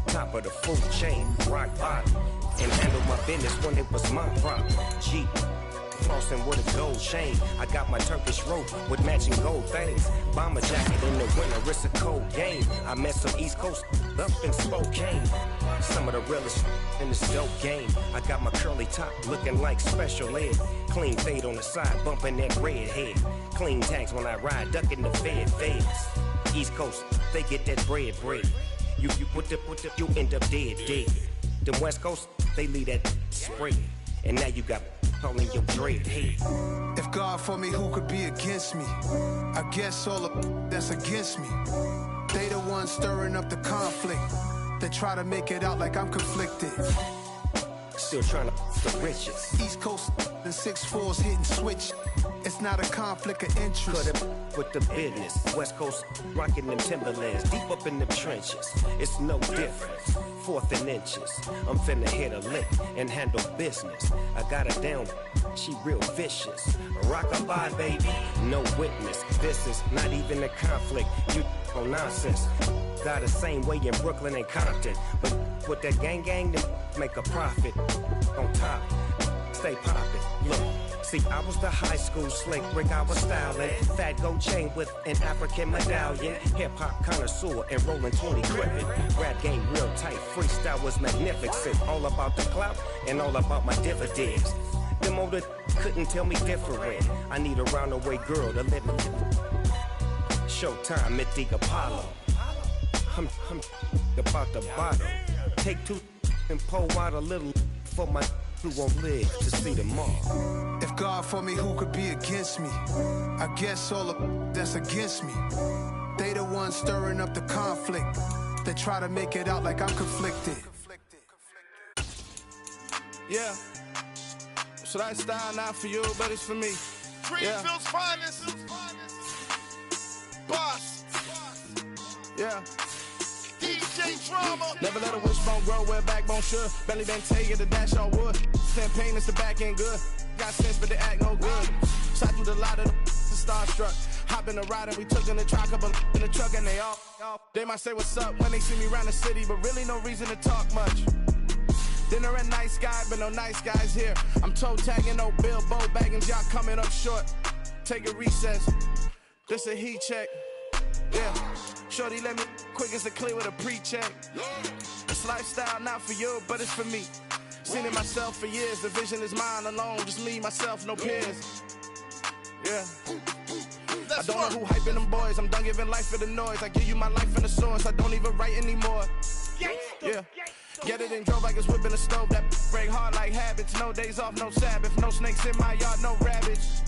Top of the food chain, rock bottom. And handle my business when it was my problem. G. Flossing with a gold chain. I got my Turkish rope with matching gold things. Bomber jacket in the winter, it's a cold game. I met some East Coast up in Spokane. Some of the realest in this dope game. I got my curly top looking like special ed. Clean fade on the side, bumping that red head. Clean tags when I ride, ducking the feds. East Coast, they get that bread. You end up dead. Them West Coast, they leave that spread. And now you got calling your dread head. If God for me, who could be against me? I guess all of that's against me. They the ones stirring up the conflict. They try to make it out like I'm conflicted. Still trying to the riches. East Coast and 6'4's hitting switch. It's not a conflict of interest. Cut it with the business. West Coast rocking them Timberlands, deep up in them trenches. It's no difference. 4th and inches. I'm finna hit a lick and handle business. I got her down, she real vicious. Rock-a-bye, baby, no witness. This is not even a conflict. You on nonsense. Got the same way in Brooklyn and Compton. But with that gang, they make a profit on top. stay poppin'. Look, see, I was the high school slick Rick, I was styling. Fat gold chain with an African medallion. Hip-hop connoisseur and rolling 20 crippin'. Rap game real tight, freestyle was magnificent. All about the clout and all about my dividends. Them older couldn't tell me different. I need a roundaway girl to let me Showtime at the Apollo. I'm about the bottom. Take two and pour out a little for my who won't live to see tomorrow. If God for me, who could be against me? I guess all of that's against me. They the ones stirring up the conflict. They try to make it out like I'm conflicted. Yeah. So that style not for you, but it's for me. Greenfield's finest. Boss. Yeah. DJ Drama. Never let a wishbone grow where backbone should. Belly been taking the dash on wood. Send payments to back end good. Got sense, but they act no good. Shot through the lot of the starstruck. Hop in the ride and we took in the truck, couple in the truck and they all. They might say what's up when they see me around the city, but really no reason to talk much. Dinner and nice guy, but no nice guys here. I'm toe tagging, no Bilbo bagging, y'all coming up short. Take a recess. This a heat check. Yeah. Shorty let me quick as a clear with a pre-check. This lifestyle not for you, but it's for me. Seen it myself for years. The vision is mine alone. Just me, myself, no peers. Yeah. I don't know who hyping them boys. I'm done giving life for the noise. I give you my life in the source. I don't even write anymore. Yeah. Get it and drove like it's whipping a stove. That break hard like habits. No days off, no Sabbath. No snakes in my yard, no rabbits.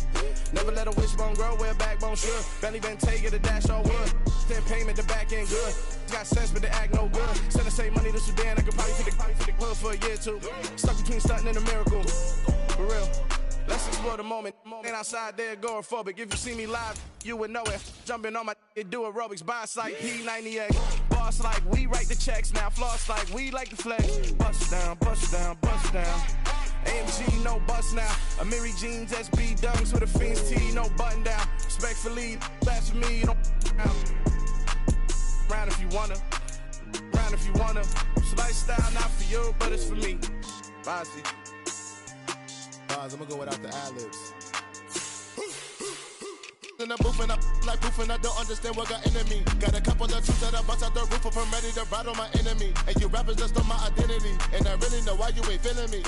Never let a wishbone grow where backbone should. Belly been taking the dash all wood. Then payment the back end good. Got sense but they act no good. Send the same money to Sudan. I could probably take the hood for a year or two. Stuck between stunting and a miracle. For real. Let's explore the moment. Ain't outside there agoraphobic. If you see me live, you would know it. Jumping on my do aerobics. Boss like P98. Boss like we write the checks now. Floss like we like the flex. Bust down, bust down, bust down. AMG, no bust now. Amiri jeans, SB dunks with a Fiends T, no button down. Respectfully, blasphemy, you don't round if you wanna. Round if you wanna. This lifestyle not for you, but it's for me. Bossy. I'm gonna go without the ad-libs. In the booth and I'm like proof and I don't understand what got into me. Got a couple of truths that I bust out the roof if I'm ready to ride on my enemy. And you rappers just stole my identity. And I really know why you ain't feeling me.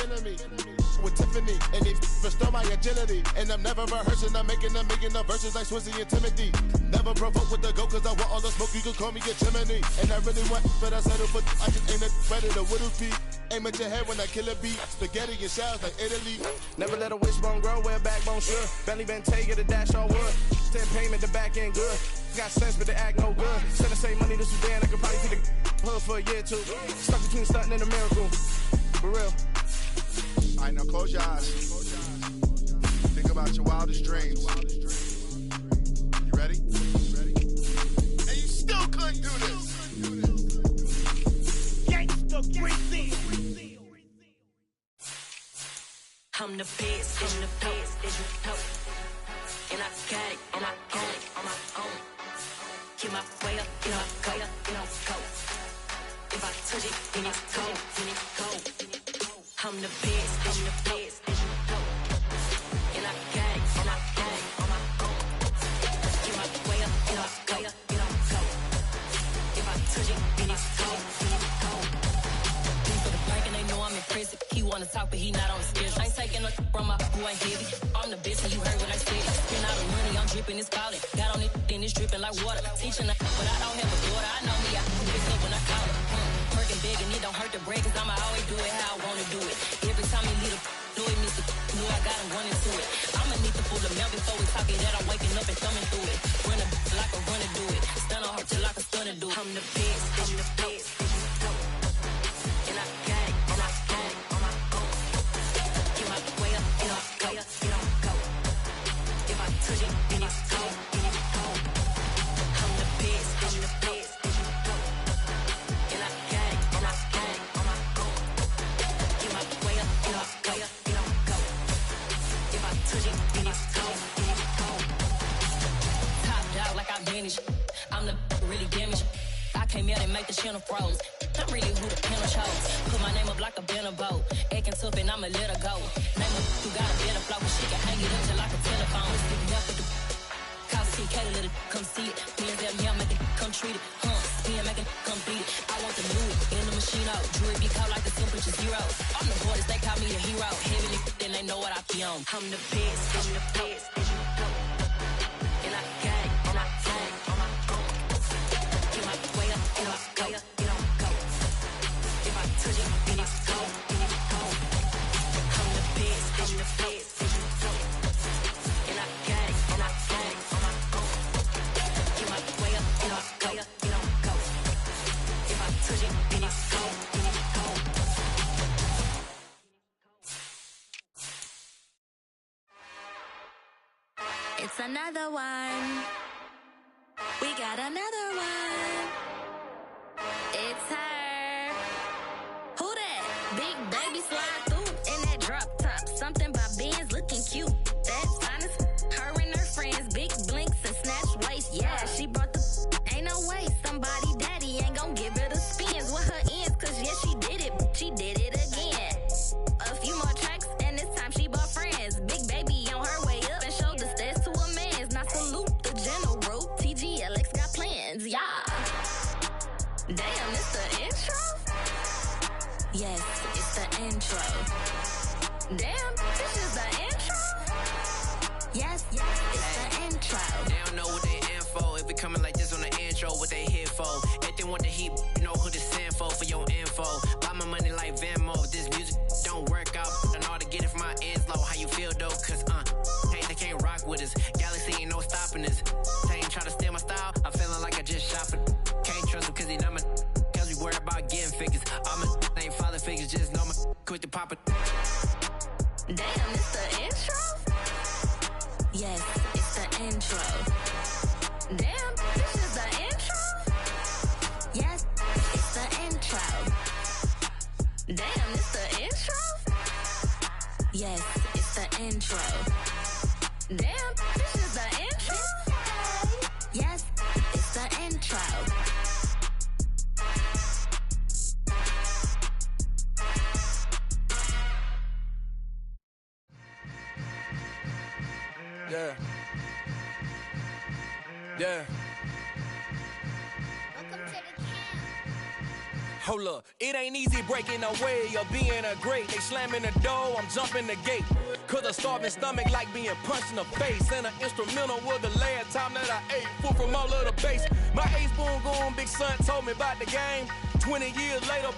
With Tiffany, and they restore my agility. And I'm never rehearsing, I'm making a million of verses like Swizzy and Timothy. Never provoke with the go, cause I want all the smoke, you can call me a chimney. And I really want, but I settle for I just ain't a better than Widow P. Aim at your head when I kill a beat. Spaghetti and shells like Italy. Never let a wishbone grow where backbone should. Belly been taking the dash all wood. Send payment the back end good. Got sense but they act no good. Send the same money to Sudan. I could probably take the hood for a year or two. Stuck between stunting and a miracle. For real. Alright, now close your eyes. Think about your wildest dreams. You ready? And you still couldn't do this. I'm the best, I'm the best, as you know. And I got it, and I got it on my own. Get my way up, get my go, get on go. If I touch it, then it's go, then it go. I'm the best, as you know. And I got it, and I got it on my own. Get my way up, get my go, get on go. If I touch it, then it's go, then it go. These for the break and they know I'm impressive. He wanna talk, but he not on the schedule. I ain't taking no from my who ain't heavy. I'm the best, and you heard what I said. Spend all the money, I'm dripping, it's falling. Got on it, then it's dripping like water. Teaching her, but I don't have a daughter. I know me, I can pick up when I call her. Working big, and it don't hurt to break, cause I'ma always do it how I wanna do it. Every time he leave know it means know I got him running to it. I'ma need to pull the milk before we talk it that I'm waking up and thumbing through it. Run a like a runner do it. Stun on her till I can stun and do it. I'm the best, I'm the best. And I got it, and I got it on my own. Get my way up, get on go, get on go. If I touch it, then it's go, then it's go. I'm the best, I'm the best. And I got it, and I got it on my own. Get my way up, get on go, get on go. If I touch it, then it's go, then it's go. Top dog like I manage. I'm the really damaged. I came out and make the channel froze. I'm really who the panel chose. Put my name up like a banner boat. Acting up and I'ma let her go. Name her, you got a better flow, she can hang it up just like a telephone. Sticking up with the cause CK to let it come see it. Me and them here make it come treat it. Me and make it come beat it. I want the new in the machine out. Jewelry be cold like the temperature zero. I'm the boys, they call me a hero. Heavily, then they know what I be on. I'm the best, I'm the best, and you know. And I got it, and I got it, on my own. Get my way up, get my go, get on go. If I touch it, then it's cold, then it's cold. I'm the best, I'm the best, and you know. And I got it, and I got it, on my own. Get my way up, get my go, get on go. If I touch it, then it's cold, then it's cold. It's another one. We got another one. It's her. Who that? Big baby slide through in that drop top. Something about Benz looking cute. That's honest. Her and her friends, big blinks and snatch waist. Yeah, she brought the. Ain't no way somebody daddy ain't gon' give her the spins with her ends. Cause yeah, she did it. She did it again. A few more tracks and this time she bought friends. Big baby on her way up and showed the stairs to a man's. Now salute the general. TGLX got plans. Yeah. Damn, it's the intro? Yes, it's the intro. Damn, this is the intro? Yes, it's the intro. They don't know what they in for. If we coming like this on the intro, what they here for? If they want the heat, you know who to send for your info. Buy my money like Venmo. This music don't work out. And all to get it from my ends low. How you feel though? Cause hey, they can't rock with us. Galaxy ain't no stopping us. They ain't trying to steal my style. I'm feeling like I just shot it. Can't trust him cause he not my. Cause we worry about getting figures. All my ain't father figures. Just know my quit the pop it. Damn, it's the intro? Yes, it's the intro. Damn, this is the intro? Yes, it's the intro. Damn, it's the intro? Yes, it's the intro. Damn, this is the intro? Yes, it's the intro. Yeah. Yeah. Hold up, it ain't easy breaking away or being a great. They slamming the door, I'm jumping the gate. Cause a starving stomach like being punched in the face. And an instrumental was the last time that I ate. Full from all of the bass. My ace boom going, big son told me about the game. 20 years later,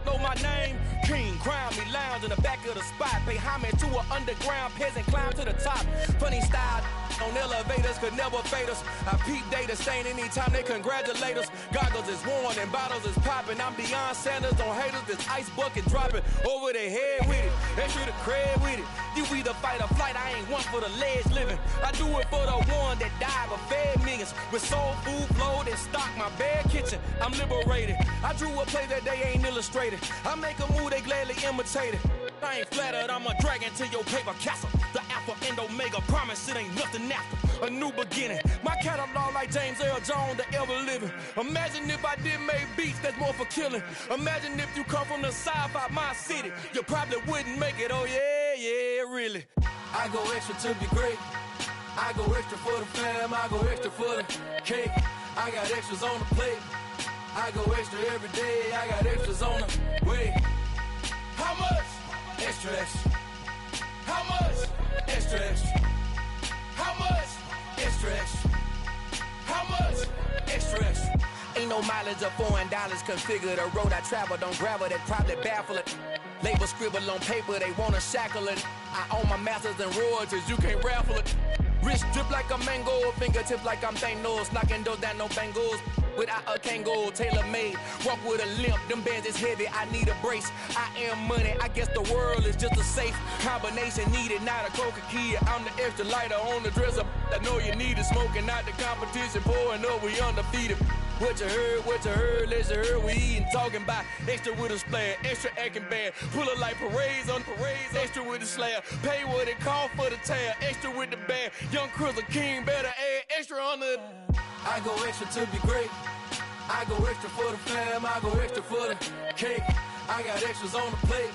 know my name. King, crown me, lounge in the back of the spot. Pay homage to an underground peasant, climb to the top. Funny style on elevators could never fade us. I peep data stain anytime they congratulate us. Goggles is worn and bottles is popping. I'm beyond Sanders on haters, this ice bucket dropping over their head with it. Extra the cred with it. You either fight or flight, I ain't one for the ledge living. I do it for the one that died but fed millions. With soul food flowed and stocked my bare kitchen. I'm liberated. I drew a play that they ain't illustrated. I make a move, they gladly imitate it. I ain't flattered, I'm a dragon to your paper castle. The alpha and omega, promise it ain't nothing after. A new beginning. My catalog like James Earl Jones, the ever living. Imagine if I did make beats that's more for killing. Imagine if you come from the south out my city. You probably wouldn't make it, oh yeah, really. I go extra to be great. I go extra for the fam, I go extra for the cake. I got extras on the plate. I go extra every day, I got extras on the way. How much? Extra, extra. How much? Extra, extra. How much? Extra, extra. How much? Extra, extra. Ain't no mileage of $4 configure the road I travel. Don't gravel that probably baffle it. Label scribble on paper, they wanna shackle it. I own my masters and royalties, you can't raffle it. Wrist drip like a mango, fingertips like I'm Thanos, knocking those down no bangles. Without a Kango, tailor-made, walk with a limp, them bands is heavy, I need a brace. I am money, I guess the world is just a safe combination needed, not a coca key. I'm the extra lighter on the dresser, I know you need it, smoking out the competition, pouring up, we undefeated. What you heard, let's heard, we eating, talking about extra with a splash, extra acting bad, pull it like parades on parades, extra with the slab, pay what it cost for the tab, extra with the bag, young Crizzle King, better add extra on the... I go extra to be great, I go extra for the fam, I go extra for the cake, I got extras on the plate,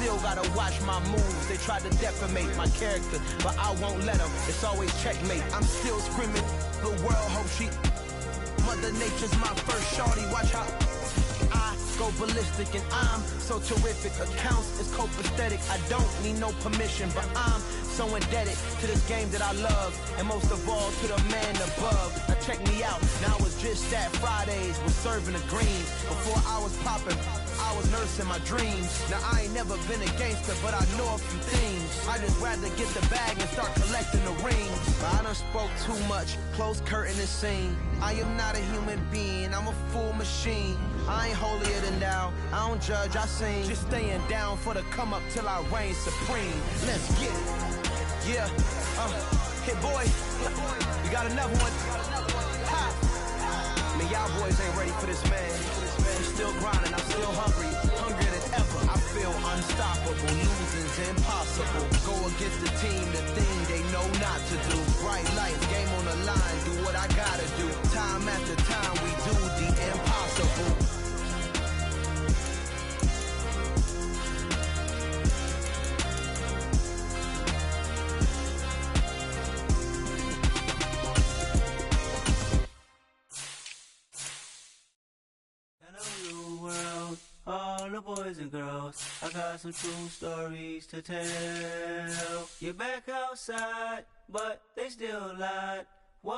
still gotta watch my moves. They tried to defamate my character, but I won't let them. It's always checkmate. I'm still screaming, the world hope she. Mother Nature's my first shorty, watch how I go ballistic and I'm so terrific. Accounts is copacetic, I don't need no permission, but I'm so indebted to this game that I love, and most of all to the man above. Now check me out, now it was just that Fridays was serving the greens. Before I was popping, I was nursing my dreams. Now I ain't never been a gangster, but I know a few things. I just rather get the bag and start collecting the rings. But I done spoke too much, close curtain and scene. I am not a human being, I'm a full machine. I ain't holier than thou, I don't judge, I sing. Just staying down for the come up till I reign supreme. Let's get it. Yeah, hey boy, you got another one. Ha. I mean, y'all boys ain't ready for this, man. I'm still grinding, I'm still hungry, hungrier than ever. I feel unstoppable, losing's impossible. Go against the team, the thing they know not to do. Bright lights, game on the line, do what I gotta do. Time after time, we do the impossible. All the boys and girls, I got some true stories to tell. You're back outside, but they still lied. Whoa,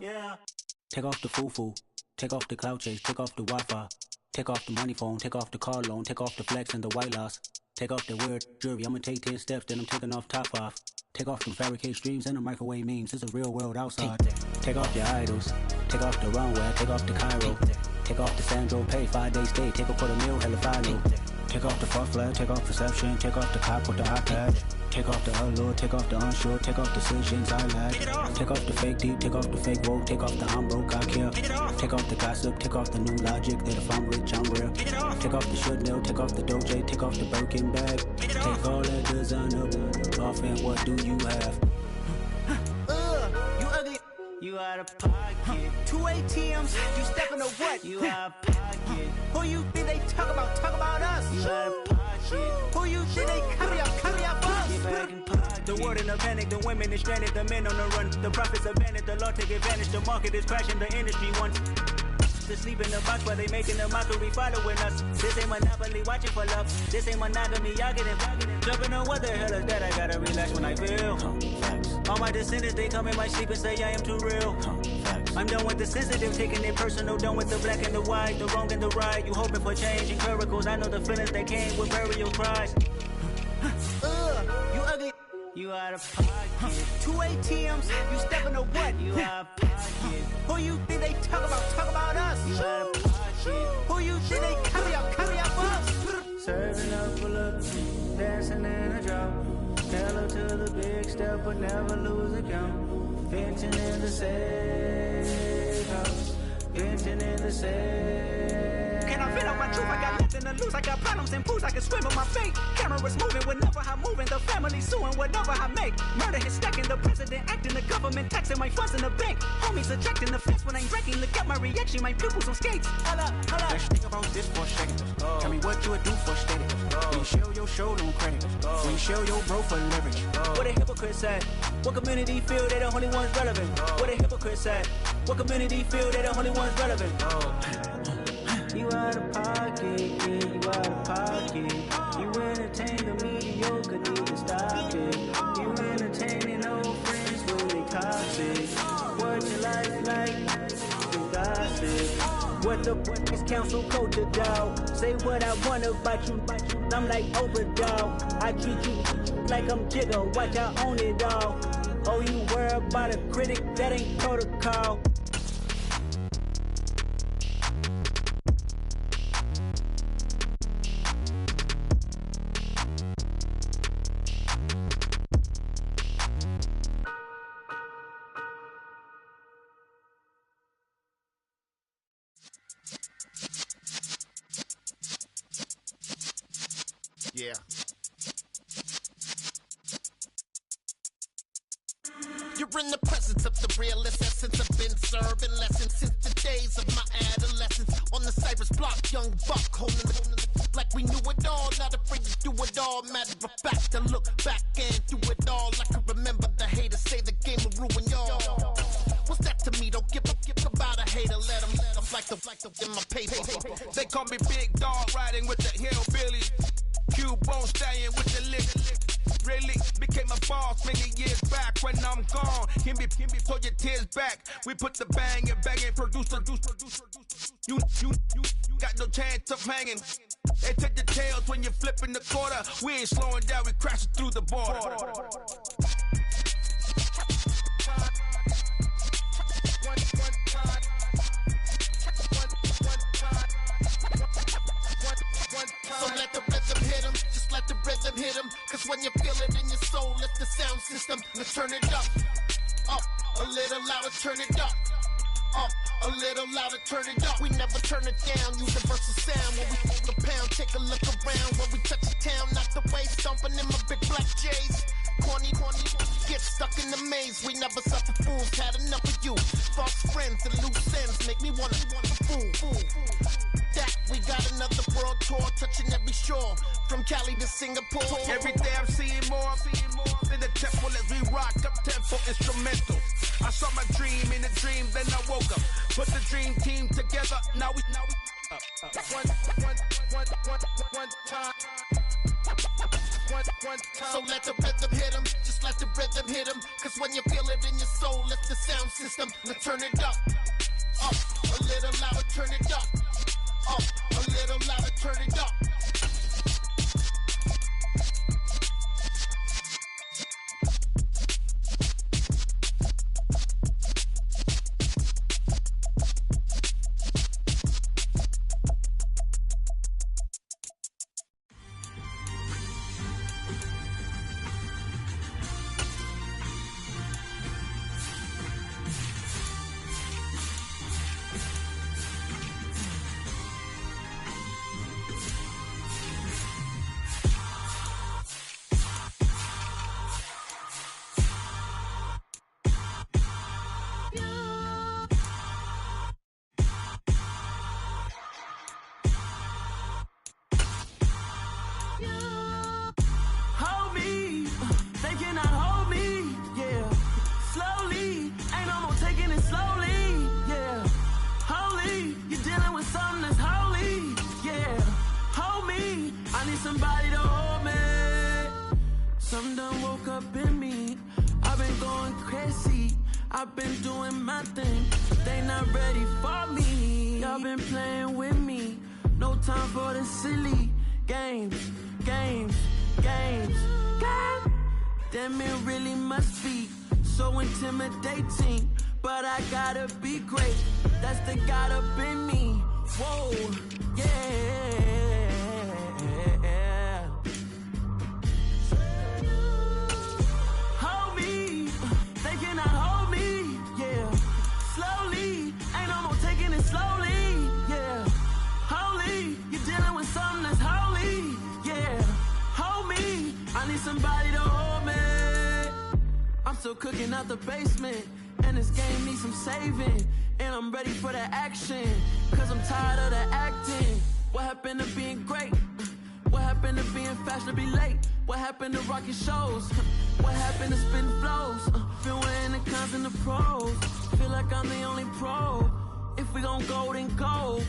yeah. Take off the foo-foo, take off the cloud chase, take off the Wi-Fi, take off the money phone, take off the car loan, take off the flex and the white loss, take off the weird jewelry. I'ma take 10 steps, then I'm taking off top off. Take off them fabricated streams and the microwave memes. It's a real world outside. Take off your idols, take off the runway, take off the Cairo, take off the Sandro Pay, 5-day stay, take a quarter meal, hella final. Take off the false flag, take off perception, take off the cop with the iPad. Take off the allure, take off the unsure, take off decisions I lack. Take off the fake deep, take off the fake woke, take off the I'm broke, I care. Take off the gossip, take off the new logic that if I'm rich, I'm real. Take off the should know, take off the Doja, take off the Birkin bag. Take all that designer off and what do you have? You ugly. You out of pocket. 2 ATMs, you stepping to what? You out of pocket. Who you think they talk about us? You out of pocket. Who you think they copy up us? Get back in pocket. The world in a panic, the women is stranded, the men on the run. The profits abandoned, the law take advantage, the market is crashing, the industry wants to sleep in the box while they making a mockery following us. This ain't monopoly, watching for love. This ain't monogamy, y'all getting jumping on what the hell is that? I gotta relax when I feel. All my descendants, they come in my sleep and say I am too real. I'm done with the sensitive, taking it personal, done with the black and the white, the wrong and the right. You hoping for change and miracles, I know the feelings that came with burial cries. You ugly. You out of pocket. 2 ATMs, you stepping to what? You out of pocket. Who you think they talk about us? You out of pocket. Who you think they copy up us? Serving up full of dancing in a drop. Hello to the big step, but never lose a count. Venting in the safe house. Venting in the safe. Can I fit out my truth? I got nothing to lose. I got problems and pools. I can swim with my fate. Cameras moving whenever I'm moving. The family suing whatever I make. Murder is stacking. The president acting. The government taxing my funds in the bank. Homies ejecting the fence when I'm wrecking. Look at my reaction. My pupils on skates. Holla. Let's think about this for a second. Tell me what you would do for steady. When you show your show no credit. When you show your bro for leverage. What a hypocrite said. What community feel they the only ones relevant? What a hypocrite said. What community feel they the only ones relevant? You out of pocket, yeah, you out of pocket. You entertain the mediocre, need to stop it. You entertaining old friends when they toxic. What your life like? You gossip. What the is council culture, dog? Say what I want about you. I'm like Oprah, dog. I treat you like I'm Jigga. Watch I own it all. Oh, you worry about a critic? That ain't protocol. Yeah. You're in the presence of the realest essence. I've been serving lessons since the days of my adolescence. On the Cypress block, young buck holding the like we knew it all. Not afraid to do it all. Matter of fact, to look back and do it all. I can remember the haters say the game will ruin y'all. What's that to me? Don't give about a hater. Let them like the in my paper. They call me Big Dog, riding with the hillbillies. Cubone staying with the lick. Really became a boss many years back. When I'm gone, can be pull your tears back. We put the bang and produce. You got no chance of hanging. They take the tails when you're flipping the quarter. We ain't slowing down, we crashing through the border. So let the rhythm hit him, just let the rhythm hit him. Cause when you feel it in your soul, lift the sound system. Let's turn it up, a little louder, turn it up. A little louder, turn it up. We never turn it down, universal sound. When we hold the pound, take a look around. When we touch the town, knock the way, stomping in my big black J's. Corny, get stuck in the maze. We never suffer fools, had enough of you. False friends and loose ends make me wanna fool. That we got another world tour, touching every shore, from Cali to Singapore. Every day I'm seeing more in the temple as we rock up tempo instrumental. I saw my dream in a dream, then I woke up. Put the dream team together. Now we one time. So let the rhythm hit him, just let the rhythm hit him. Cause when you feel it in your soul, lift the sound system. Let's turn it up, a little louder, turn it up, a little louder, turn it up. I've been doing my thing, they not ready for me. Y'all been playing with me, no time for the silly games. Damn, it really must be so intimidating, but I gotta be great, that's the God up in me. Whoa, yeah. Hold me, they cannot hold me, yeah. Slowly, ain't no more taking it slowly, yeah. Holy, you're dealing with something that's holy, yeah. Hold me, I need somebody to hold me. I'm still cooking out the basement, and this game needs some saving. And I'm ready for the action, cause I'm tired of the acting. What happened to being great? What happened to being fashionably late? What happened to rocking shows? What happened to spitting flows? Been wearing the cons and the pros. Feel like I'm the only pro. If we gon' go, then go.